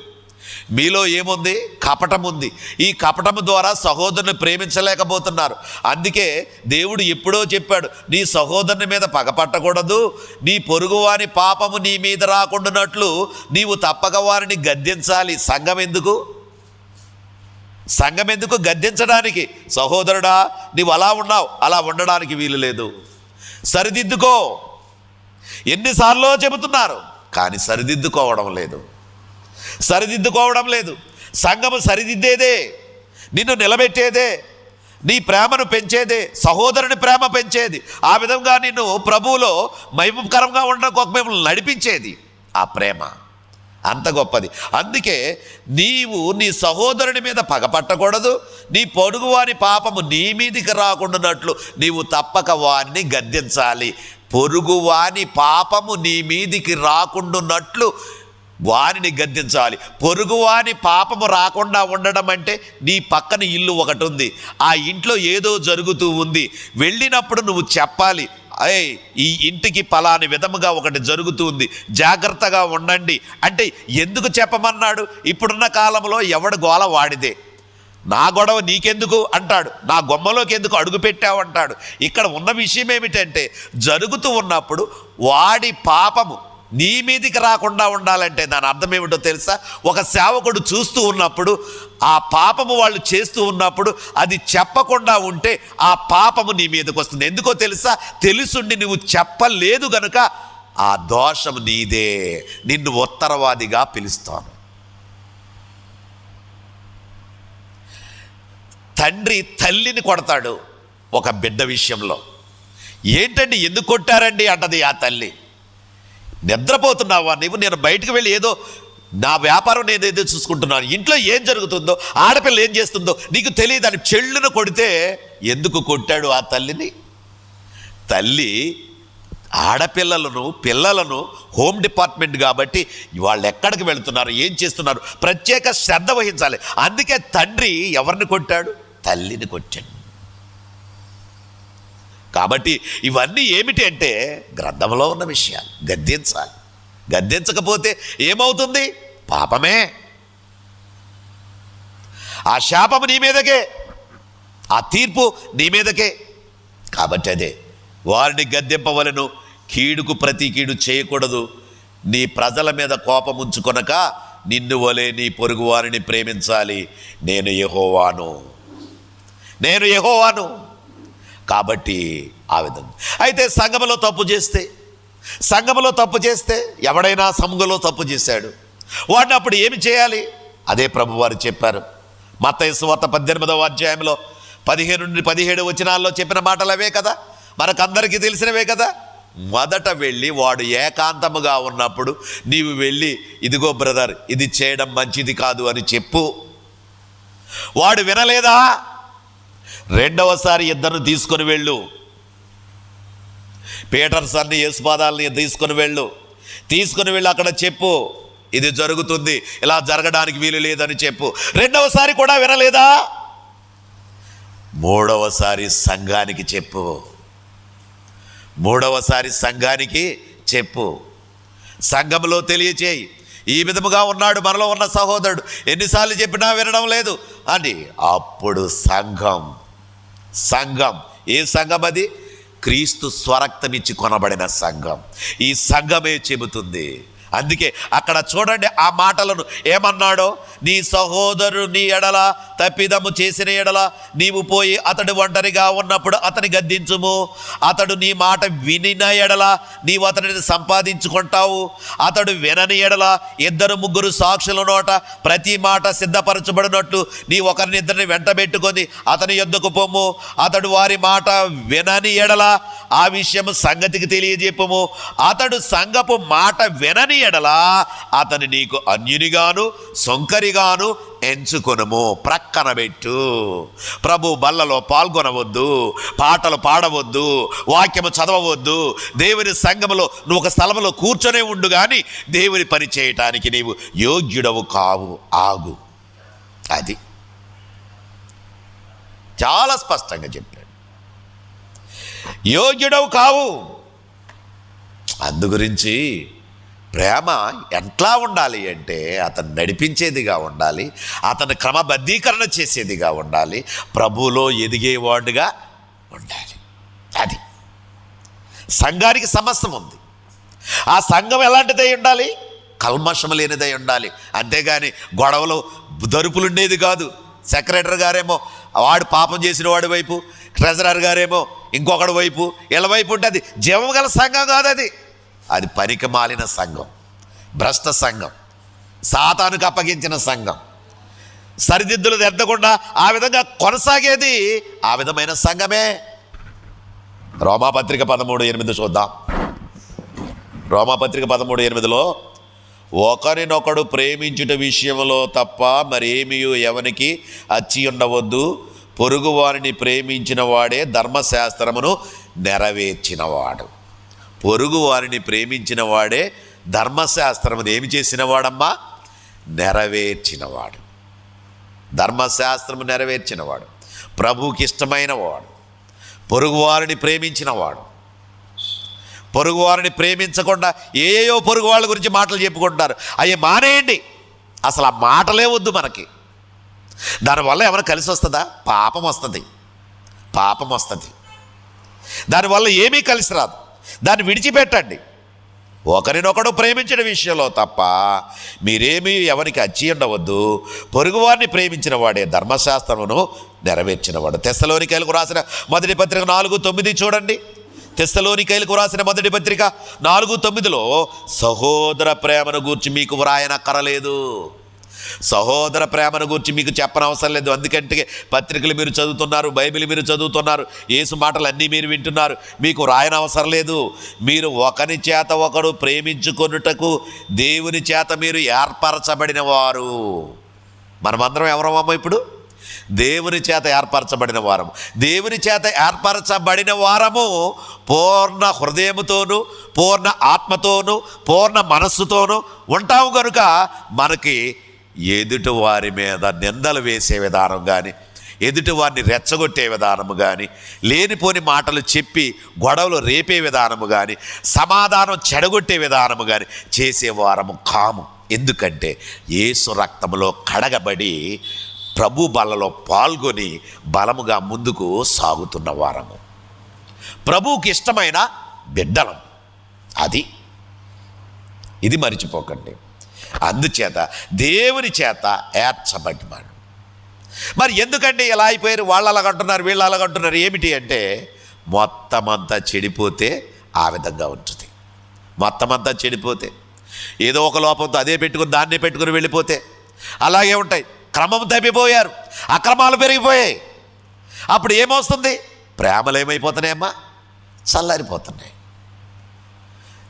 మీలో ఏముంది? కపటం ఉంది. ఈ కపటము ద్వారా సహోదరుని ప్రేమించలేకపోతున్నారు. అందుకే దేవుడు ఎప్పుడో చెప్పాడు, నీ సహోదరుని మీద పగపట్టకూడదు. నీ పొరుగువాని పాపము నీ మీద రాకుండానట్లు నీవు తప్పక వారిని గద్దించాలి. సంఘం ఎందుకు గద్దించడానికి? సహోదరుడా, నీవు అలా ఉన్నావు, అలా ఉండడానికి వీలు లేదు. సరిదిద్దుకో. ఎన్నిసార్లు చెబుతున్నారు, కానీ సరిదిద్దుకోవడం లేదు. సంఘము సరిదిద్దేదే, నిన్ను నిలబెట్టేదే, నీ ప్రేమను పెంచేదే, సహోదరుని ప్రేమ పెంచేది. ఆ విధంగా నిన్ను ప్రభువులో మహిమకరంగా ఉండడానికి మిమ్మల్ని నడిపించేది ఆ ప్రేమ. అంత గొప్పది. అందుకే నీవు నీ సహోదరుని మీద పగపట్టకూడదు. నీ పొరుగువాని పాపము నీ మీదికి రాకుండానట్లు నీవు తప్పక వారిని గద్దించాలి. పొరుగువాని పాపము నీ మీదికి రాకుండానట్లు వారిని గద్దించాలి. పొరుగువాని పాపము రాకుండా ఉండడం అంటే, నీ పక్కన ఇల్లు ఒకటి ఉంది, ఆ ఇంట్లో ఏదో జరుగుతూ ఉంది, వెళ్ళినప్పుడు నువ్వు చెప్పాలి, ఈ ఇంటికి పలాని విధముగా ఒకటి జరుగుతుంది, జాగ్రత్తగా ఉండండి అంటే. ఎందుకు చెప్పమన్నాడు? ఇప్పుడున్న కాలంలో ఎవడు గోల వాడిదే. నా గొడవ నీకెందుకు అంటాడు, నా గొమ్మలోకి ఎందుకు అడుగు పెట్టావు అంటాడు. ఇక్కడ ఉన్న విషయం ఏమిటంటే, జరుగుతూ ఉన్నప్పుడు వాడి పాపము నీ మీదికి రాకుండా ఉండాలంటే దాని అర్థం ఏమిటో తెలుసా? ఒక సేవకుడు చూస్తూ ఉన్నప్పుడు, ఆ పాపము వాళ్ళు చేస్తూ ఉన్నప్పుడు అది చెప్పకుండా ఉంటే ఆ పాపము నీ మీదకి వస్తుంది. ఎందుకో తెలుసా? తెలుసుండి నువ్వు చెప్పలేదు గనుక ఆ దోషం నీదే. నిన్ను ఉత్తరవాదిగా పిలుస్తాను. తండ్రి తల్లిని కొడతాడు ఒక బిడ్డ విషయంలో. ఏంటండి ఎందుకు కొట్టారండి అంటది ఆ తల్లి. నిద్రపోతున్నావా నీవు? నేను బయటకు వెళ్ళి ఏదో నా వ్యాపారం నేను ఏదో చూసుకుంటున్నాను, ఇంట్లో ఏం జరుగుతుందో, ఆడపిల్ల ఏం చేస్తుందో నీకు తెలియదు అని చెళ్ళును కొడితే, ఎందుకు కొట్టాడు ఆ తల్లిని? తల్లి పిల్లలను హోమ్ డిపార్ట్మెంట్ కాబట్టి వాళ్ళు ఎక్కడికి వెళుతున్నారు, ఏం చేస్తున్నారు, ప్రత్యేక శ్రద్ధ వహించాలి. అందుకే తండ్రి ఎవరిని కొట్టాడు? తల్లిని కొట్టాడు. కాబట్టి ఇవన్నీ ఏమిటి అంటే గ్రంథంలో ఉన్న విషయాలు. గద్దించాలి. గద్దించకపోతే ఏమవుతుంది? పాపమే. ఆ శాపము నీ మీదకే, ఆ తీర్పు నీ మీదకే. కాబట్టి అదే, వారిని గద్దింపవలెను, కీడుకు ప్రతి కీడు చేయకూడదు. నీ ప్రజల మీద కోపం ఉంచుకొనక నిన్ను వలె నీ పొరుగు వారిని ప్రేమించాలి. నేను యెహోవాను. కాబట్టి ఆ విధంగా. అయితే సంఘములో తప్పు చేస్తే ఎవడైనా సంఘంలో తప్పు చేశాడు, వాడిని అప్పుడు ఏమి చేయాలి? అదే ప్రభువారు చెప్పారు. మత్తయి సువార్త 18వ అధ్యాయంలో 15 నుండి 17 వచనాల్లో చెప్పిన మాటలు అవే కదా, మనకందరికీ తెలిసినవే కదా. మొదట వెళ్ళి వాడు ఏకాంతముగా ఉన్నప్పుడు నీవు వెళ్ళి, ఇదిగో బ్రదర్, ఇది చేయడం మంచిది కాదు అని చెప్పు. వాడు వినలేదా? రెండవసారి ఇద్దరిని తీసుకొని వెళ్ళు, పీటర్సన్ని యేసుపాదాలని తీసుకొని వెళ్ళి అక్కడ చెప్పు, ఇది జరుగుతుంది, ఇలా జరగడానికి వీలు లేదని చెప్పు. రెండవసారి కూడా వినలేదా? మూడవసారి సంఘానికి చెప్పు, సంఘంలో తెలియచేయి, ఈ విధముగా ఉన్నాడు మనలో ఉన్న సహోదరుడు, ఎన్నిసార్లు చెప్పినా వినడం లేదు అని. అప్పుడు సంఘం ఏ సంఘం అది? క్రీస్తు స్వరక్తమిచ్చి కొనబడిన సంఘం. ఈ సంఘమే చెబుతుంది. అందుకే అక్కడ చూడండి ఆ మాటలను ఏమన్నాడో, నీ సహోదరుని ఎడల తప్పిదము చేసిన ఎడల నీవు పోయి అతడు ఒంటరిగా ఉన్నప్పుడు అతని గద్దించుము. అతడు నీ మాట వినిన ఎడల నీవు అతడిని సంపాదించుకుంటావు. అతడు వినని ఎడల 2-3 సాక్షుల నోట ప్రతి మాట సిద్ధపరచబడినట్లు నీ ఒకరినిద్దరిని వెంటబెట్టుకొని అతని యొద్దకు పొమ్ము. అతడు వారి మాట వినని ఎడల ఆ విషయం సంగతికి తెలియజెప్పము. అతడు సంఘపు మాట వినని ఎడల అతని నీకు అన్యునిగాను సొంకరిగాను ఎంచుకొనుము, ప్రక్కన పెట్టు. ప్రభు బల్లలో పాల్గొనవద్దు, పాటలు పాడవద్దు, వాక్యము చదవవద్దు, దేవుని సంఘములో నువ్వు ఒక స్థలంలో కూర్చొనే ఉండు, కానీ దేవుని పని చేయటానికి నీవు యోగ్యుడవు కావు. ఆగు. అది చాలా స్పష్టంగా చెప్పాడు, యోగ్యుడవు కావు. అందుగురించి ప్రేమ ఎట్లా ఉండాలి అంటే అతను నడిపించేదిగా ఉండాలి, అతను క్రమబద్ధీకరణ చేసేదిగా ఉండాలి, ప్రభువులో ఎదిగేవాడుగా ఉండాలి. అది సంఘానికి సమస్తం ఉంది. ఆ సంఘం ఎలాంటిదై ఉండాలి? కల్మషం లేనిదై ఉండాలి. అంతేగాని గొడవలు దరుపులు ఉండేది కాదు. సెక్రటరీ గారేమో వాడు పాపం చేసిన వాడి వైపు, ట్రెజరర్ గారేమో ఇంకొకటి వైపు, ఇలా వైపు ఉంటే అది జీవం గల సంఘం కాదు. అది పనికి మాలిన సంఘం, భ్రష్ట సంఘం, సాతానుకు అప్పగించిన సంఘం, సరిదిద్దులు ఎద్దకుండా ఆ విధంగా కొనసాగేది ఆ విధమైన సంఘమే. రోమాపత్రిక 13:8 చూద్దాం. రోమాపత్రిక 13:8లో ఒకరినొకడు ప్రేమించుట విషయంలో తప్ప మరేమీ ఎవనికి అచ్చి ఉండవద్దు, పొరుగు వారిని ప్రేమించిన వాడే ధర్మశాస్త్రమును నెరవేర్చినవాడు. పొరుగు వారిని ప్రేమించిన వాడే ధర్మశాస్త్రమును ఏమి చేసిన వాడమ్మా? నెరవేర్చినవాడు. ధర్మశాస్త్రము నెరవేర్చినవాడు, ప్రభువుకి ఇష్టమైన వాడు, పొరుగు వారిని ప్రేమించినవాడు. పొరుగు వారిని ప్రేమించకుండా ఏయో పొరుగు వాళ్ళ గురించి మాటలు చెప్పుకుంటారు. అవి మానేయండి. అసలు ఆ మాటలే వద్దు మనకి. దానివల్ల ఏమైనా కలిసి వస్తుందా? పాపం వస్తుంది. దానివల్ల ఏమీ కలిసి రాదు. దాన్ని విడిచిపెట్టండి. ఒకరినొకడు ప్రేమించిన విషయంలో తప్ప మీరేమీ ఎవరికి అచ్చి ఉండవద్దు, పొరుగువారిని ప్రేమించిన వాడే ధర్మశాస్త్రమును నెరవేర్చినవాడు. తెస్సలోనికైలకు రాసిన మొదటి పత్రిక 4:9 చూడండి. తెస్సలోనికైలకు రాసిన మొదటి పత్రిక 4:9లో సహోదర ప్రేమను గూర్చి మీకు వ్రాయనక్కరలేదు. సహోదర ప్రేమను గురించి మీకు చెప్పనవసరం లేదు. అందుకంటే పత్రికలు మీరు చదువుతున్నారు, బైబిల్ మీరు చదువుతున్నారు, యేసు మాటలు అన్నీ మీరు వింటున్నారు. మీకు రాయనవసరం లేదు. మీరు ఒకరి చేత ఒకరు ప్రేమించుకొనుటకు దేవుని చేత మీరు ఏర్పరచబడిన వారు. మనమందరం ఎవరమ్మా? ఇప్పుడు దేవుని చేత ఏర్పరచబడిన వారము. దేవుని చేత ఏర్పరచబడిన వారము పూర్ణ హృదయముతోనూ, పూర్ణ ఆత్మతోనూ, పూర్ణ మనస్సుతోనూ ఉంటాము. కనుక మనకి ఎదుటి వారి మీద నిందలు వేసే విధానం కానీ, ఎదుటి వారిని రెచ్చగొట్టే విధానము కానీ, లేనిపోని మాటలు చెప్పి గొడవలు రేపే విధానము కానీ, సమాధానం చెడగొట్టే విధానము కానీ చేసేవారము కాము. ఎందుకంటే యేసు రక్తములో కడగబడి ప్రభు బలలో పాల్గొని బలముగా ముందుకు సాగుతున్న వారము, ప్రభువుకి ఇష్టమైన బిడ్డలం. ఇది మరిచిపోకండి. అందుచేత దేవుని చేత ఏర్చబడ్డాడు. మరి ఎందుకంటే ఇలా అయిపోయారు? వాళ్ళు అలాగంటున్నారు, వీళ్ళు అలాగంటున్నారు. ఏమిటి అంటే మొత్తం అంతా చెడిపోతే ఆ విధంగా ఉంటుంది. మొత్తం అంతా చెడిపోతే ఏదో ఒక లోపంతో అదే పెట్టుకుని దాన్నే పెట్టుకుని వెళ్ళిపోతే అలాగే ఉంటాయి. క్రమం తప్పిపోయారు, అక్రమాలు పెరిగిపోయాయి. అప్పుడు ఏమొస్తుంది? ప్రేమలు ఏమైపోతున్నాయమ్మా? చల్లారిపోతున్నాయి.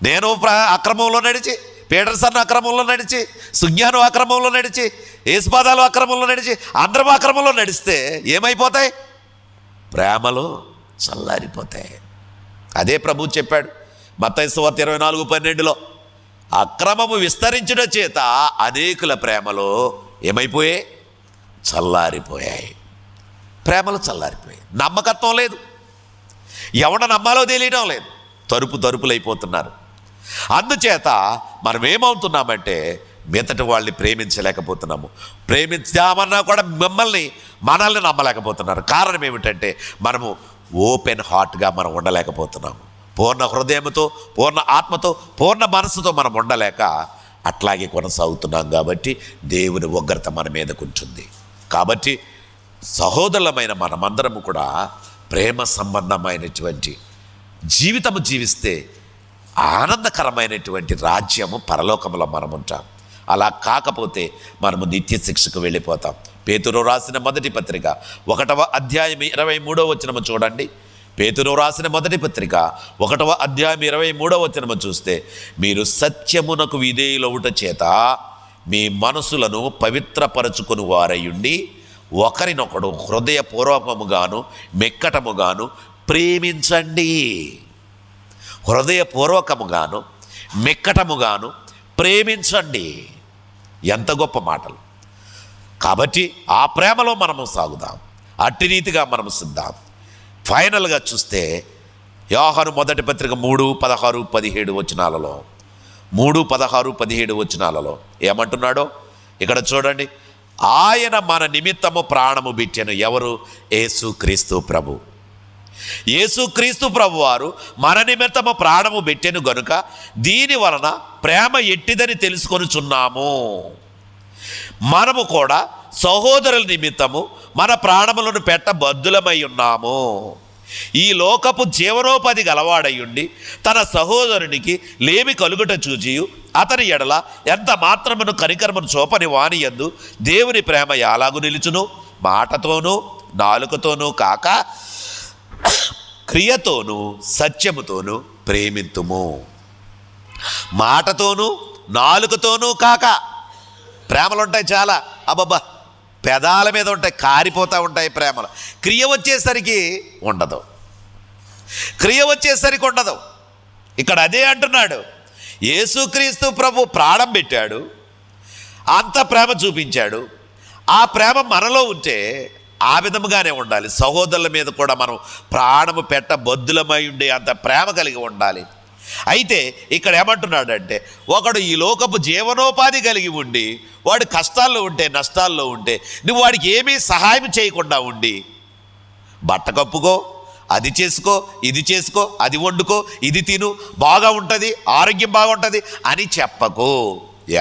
నేను అక్రమంలో నడిచి, పీటర్సన్ అక్రమంలో నడిచి, సుజ్ఞానం అక్రమంలో నడిచి, యేసుపాదాలు అక్రమంలో నడిచి, అందరం అక్రమంలో నడిస్తే ఏమైపోతాయి? ప్రేమలో చల్లారిపోతాయి. అదే ప్రభు చెప్పాడు మత్తయి సువార్త 24:12, అక్రమము విస్తరించుట చేత అనేకుల ప్రేమలో ఏమైపోయాయి? చల్లారిపోయాయి. ప్రేమలు చల్లారిపోయాయి. నమ్మకత్వం లేదు, ఎవడ నమ్మాలో తెలియడం లేదు, తరుపులైపోతున్నారు. అందుచేత మనం ఏమవుతున్నామంటే మిగతా వాళ్ళని ప్రేమించలేకపోతున్నాము. ప్రేమించామన్నా కూడా మనల్ని నమ్మలేకపోతున్నారు. కారణం ఏమిటంటే మనము ఓపెన్ హార్ట్గా మనం ఉండలేకపోతున్నాము. పూర్ణ హృదయంతో, పూర్ణ ఆత్మతో, పూర్ణ మనసుతో మనం ఉండలేక అట్లాగే కొనసాగుతున్నాం. కాబట్టి దేవుని ఉగ్రత మన మీదకు ఉంటుంది. కాబట్టి సహోదరులమైన మనమందరము కూడా ప్రేమ సంబంధమైనటువంటి జీవితము జీవిస్తే ఆనందకరమైనటువంటి రాజ్యము పరలోకంలో మనం ఉంటాం. అలా కాకపోతే మనము నిత్య శిక్షకు వెళ్ళిపోతాం. పేతురు రాసిన మొదటి పత్రిక 1వ అధ్యాయం 23వ వచనము చూడండి. పేతురు రాసిన మొదటి పత్రిక 1వ అధ్యాయం 23వ వచనము చూస్తే, మీరు సత్యమునకు విధేయులవుట చేత మీ మనసులను పవిత్రపరచుకుని వారయుండి ఒకరినొకడు హృదయపూర్వకముగాను మెక్కటముగాను ప్రేమించండి. హృదయపూర్వకముగాను మెక్కటముగాను ప్రేమించండి. ఎంత గొప్ప మాటలు! కాబట్టి ఆ ప్రేమలో మనము సాగుదాం, అట్టి రీతిగా మనము సిద్ధాం. ఫైనల్గా చూస్తే యోహాను మొదటి పత్రిక 3:16-17 వచనాలలో 3:16-17 వచనాలలో ఏమంటున్నాడో ఇక్కడ చూడండి. ఆయన మన నిమిత్తము ప్రాణము బిట్టెను. ఎవరు? యేసుక్రీస్తు ప్రభు. యేసుక్రీస్తు ప్రభు వారు మన నిమిత్తము ప్రాణము పెట్టెను గనుక దీని వలన ప్రేమ ఎట్టిదని తెలుసుకొనుచున్నాము. మనము కూడా సహోదరుల నిమిత్తము మన ప్రాణములను పెట్టబద్దులమై ఉన్నాము. ఈ లోకపు జీవనోపాధి గలవాడయుండి తన సహోదరునికి లేమి కలుగుట చూచియు అతని ఎడల ఎంత మాత్రమును కనికరమును చూపని వానియందు దేవుని ప్రేమ ఎలాగు నిలుచును? మాటతోనూ నాలుకతోనూ కాక క్రియతోనూ సత్యముతోనూ ప్రేమింతుము. మాటతోనూ నాలుకతోనూ కాక. ప్రేమలుంటాయి చాలా, అబ్బబ్బా పెదాల మీద ఉంటాయి, కారిపోతూ ఉంటాయి ప్రేమలు. క్రియ వచ్చేసరికి ఉండదు. ఇక్కడ అదే అంటున్నాడు. యేసుక్రీస్తు ప్రభు ప్రాణం పెట్టాడు, అంత ప్రేమ చూపించాడు. ఆ ప్రేమ మనలో ఉంటే ఆ విధముగానే ఉండాలి. సహోదరుల మీద కూడా మనం ప్రాణము పెట్టబద్దులమై ఉండే అంత ప్రేమ కలిగి ఉండాలి. అయితే ఇక్కడ ఏమంటున్నాడంటే, ఒకడు ఈ లోకపు జీవనోపాధి కలిగి ఉండి వాడు కష్టాల్లో ఉంటే, నష్టాల్లో ఉంటే నువ్వు వాడికి ఏమీ సహాయం చేయకుండా ఉండి బట్ట కప్పుకో, అది చేసుకో, ఇది చేసుకో, అది వండుకో, ఇది తిను, బాగా ఉంటుంది, ఆరోగ్యం బాగుంటుంది అని చెప్పకు.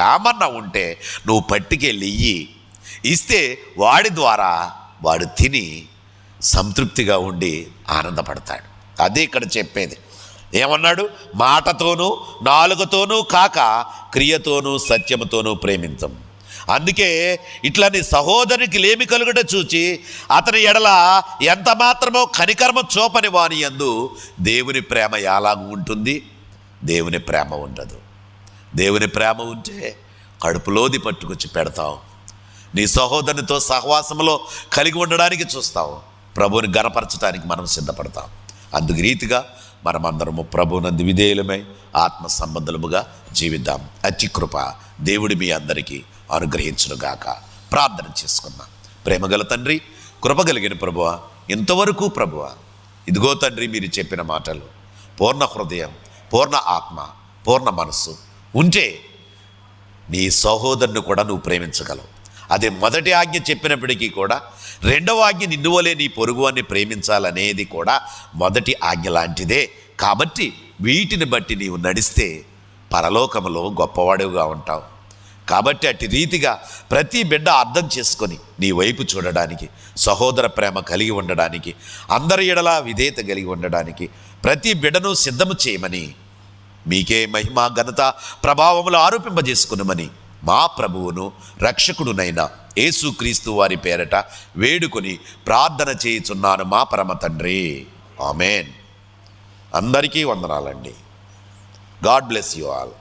ఏమన్నా ఉంటే నువ్వు పట్టుకెళ్ళి ఇస్తే వాడి ద్వారా వాడు తిని సంతృప్తిగా ఉండి ఆనందపడతాడు. అదే ఇక్కడ చెప్పేది. ఏమన్నాడు? మాటతోనూ నాలుకతోనూ కాక క్రియతోనూ సత్యముతోనూ ప్రేమించం. అందుకే ఇట్లా నీ సహోదరునికి లేమి కలుగుట చూచి అతని ఎడల ఎంత మాత్రమో కనికర్మ చూపని వాని యందు దేవుని ప్రేమ ఎలాగూ ఉంటుంది? దేవుని ప్రేమ ఉండదు. దేవుని ప్రేమ ఉంటే కడుపులోది పట్టుకొచ్చి పెడతావు. నీ సహోదరునితో సహవాసంలో కలిగి ఉండడానికి చూస్తావు. ప్రభువుని గణపరచడానికి మనం సిద్ధపడతాం. అందుకు రీతిగా మనమందరము ప్రభువునందు విధేయులమై ఆత్మ సంబంధముగా జీవిద్దాం. అతి కృప దేవుడి మీ అందరికీ అనుగ్రహించునుగాక. ప్రార్థన చేసుకుందాం. ప్రేమగల తండ్రి, కృపగలిగిన ప్రభువ, ఇంతవరకు ప్రభువ, ఇదిగో తండ్రి మీరు చెప్పిన మాటలు పూర్ణ హృదయం, పూర్ణ ఆత్మ, పూర్ణ మనస్సు ఉంటే నీ సహోదరుని కూడా నువ్వు ప్రేమించగలవు. అదే మొదటి ఆజ్ఞ చెప్పినప్పటికీ కూడా రెండవ ఆజ్ఞ నిన్ను వలె నీ పొరుగువాన్ని ప్రేమించాలనేది కూడా మొదటి ఆజ్ఞ లాంటిదే. కాబట్టి వీటిని బట్టి నీవు నడిస్తే పరలోకములో గొప్పవాడుగా ఉంటావు. కాబట్టి అట్టి రీతిగా ప్రతి బిడ్డ అర్థం చేసుకొని నీ వైపు చూడడానికి, సహోదర ప్రేమ కలిగి ఉండడానికి, అందరి ఎడల విధేయత కలిగి ఉండడానికి ప్రతి బిడ్డను సిద్ధము చేయమని, మీకే మహిమ ఘనత ప్రభావములు ఆరోపింపజేసుకునమని మా ప్రభువును రక్షకుడునైన యేసుక్రీస్తు వారి పేరట వేడుకొని ప్రార్థన చేయుచున్నాను మా పరమ తండ్రి. ఆమెన్. అందరికీ వందనాలండి. God bless you all.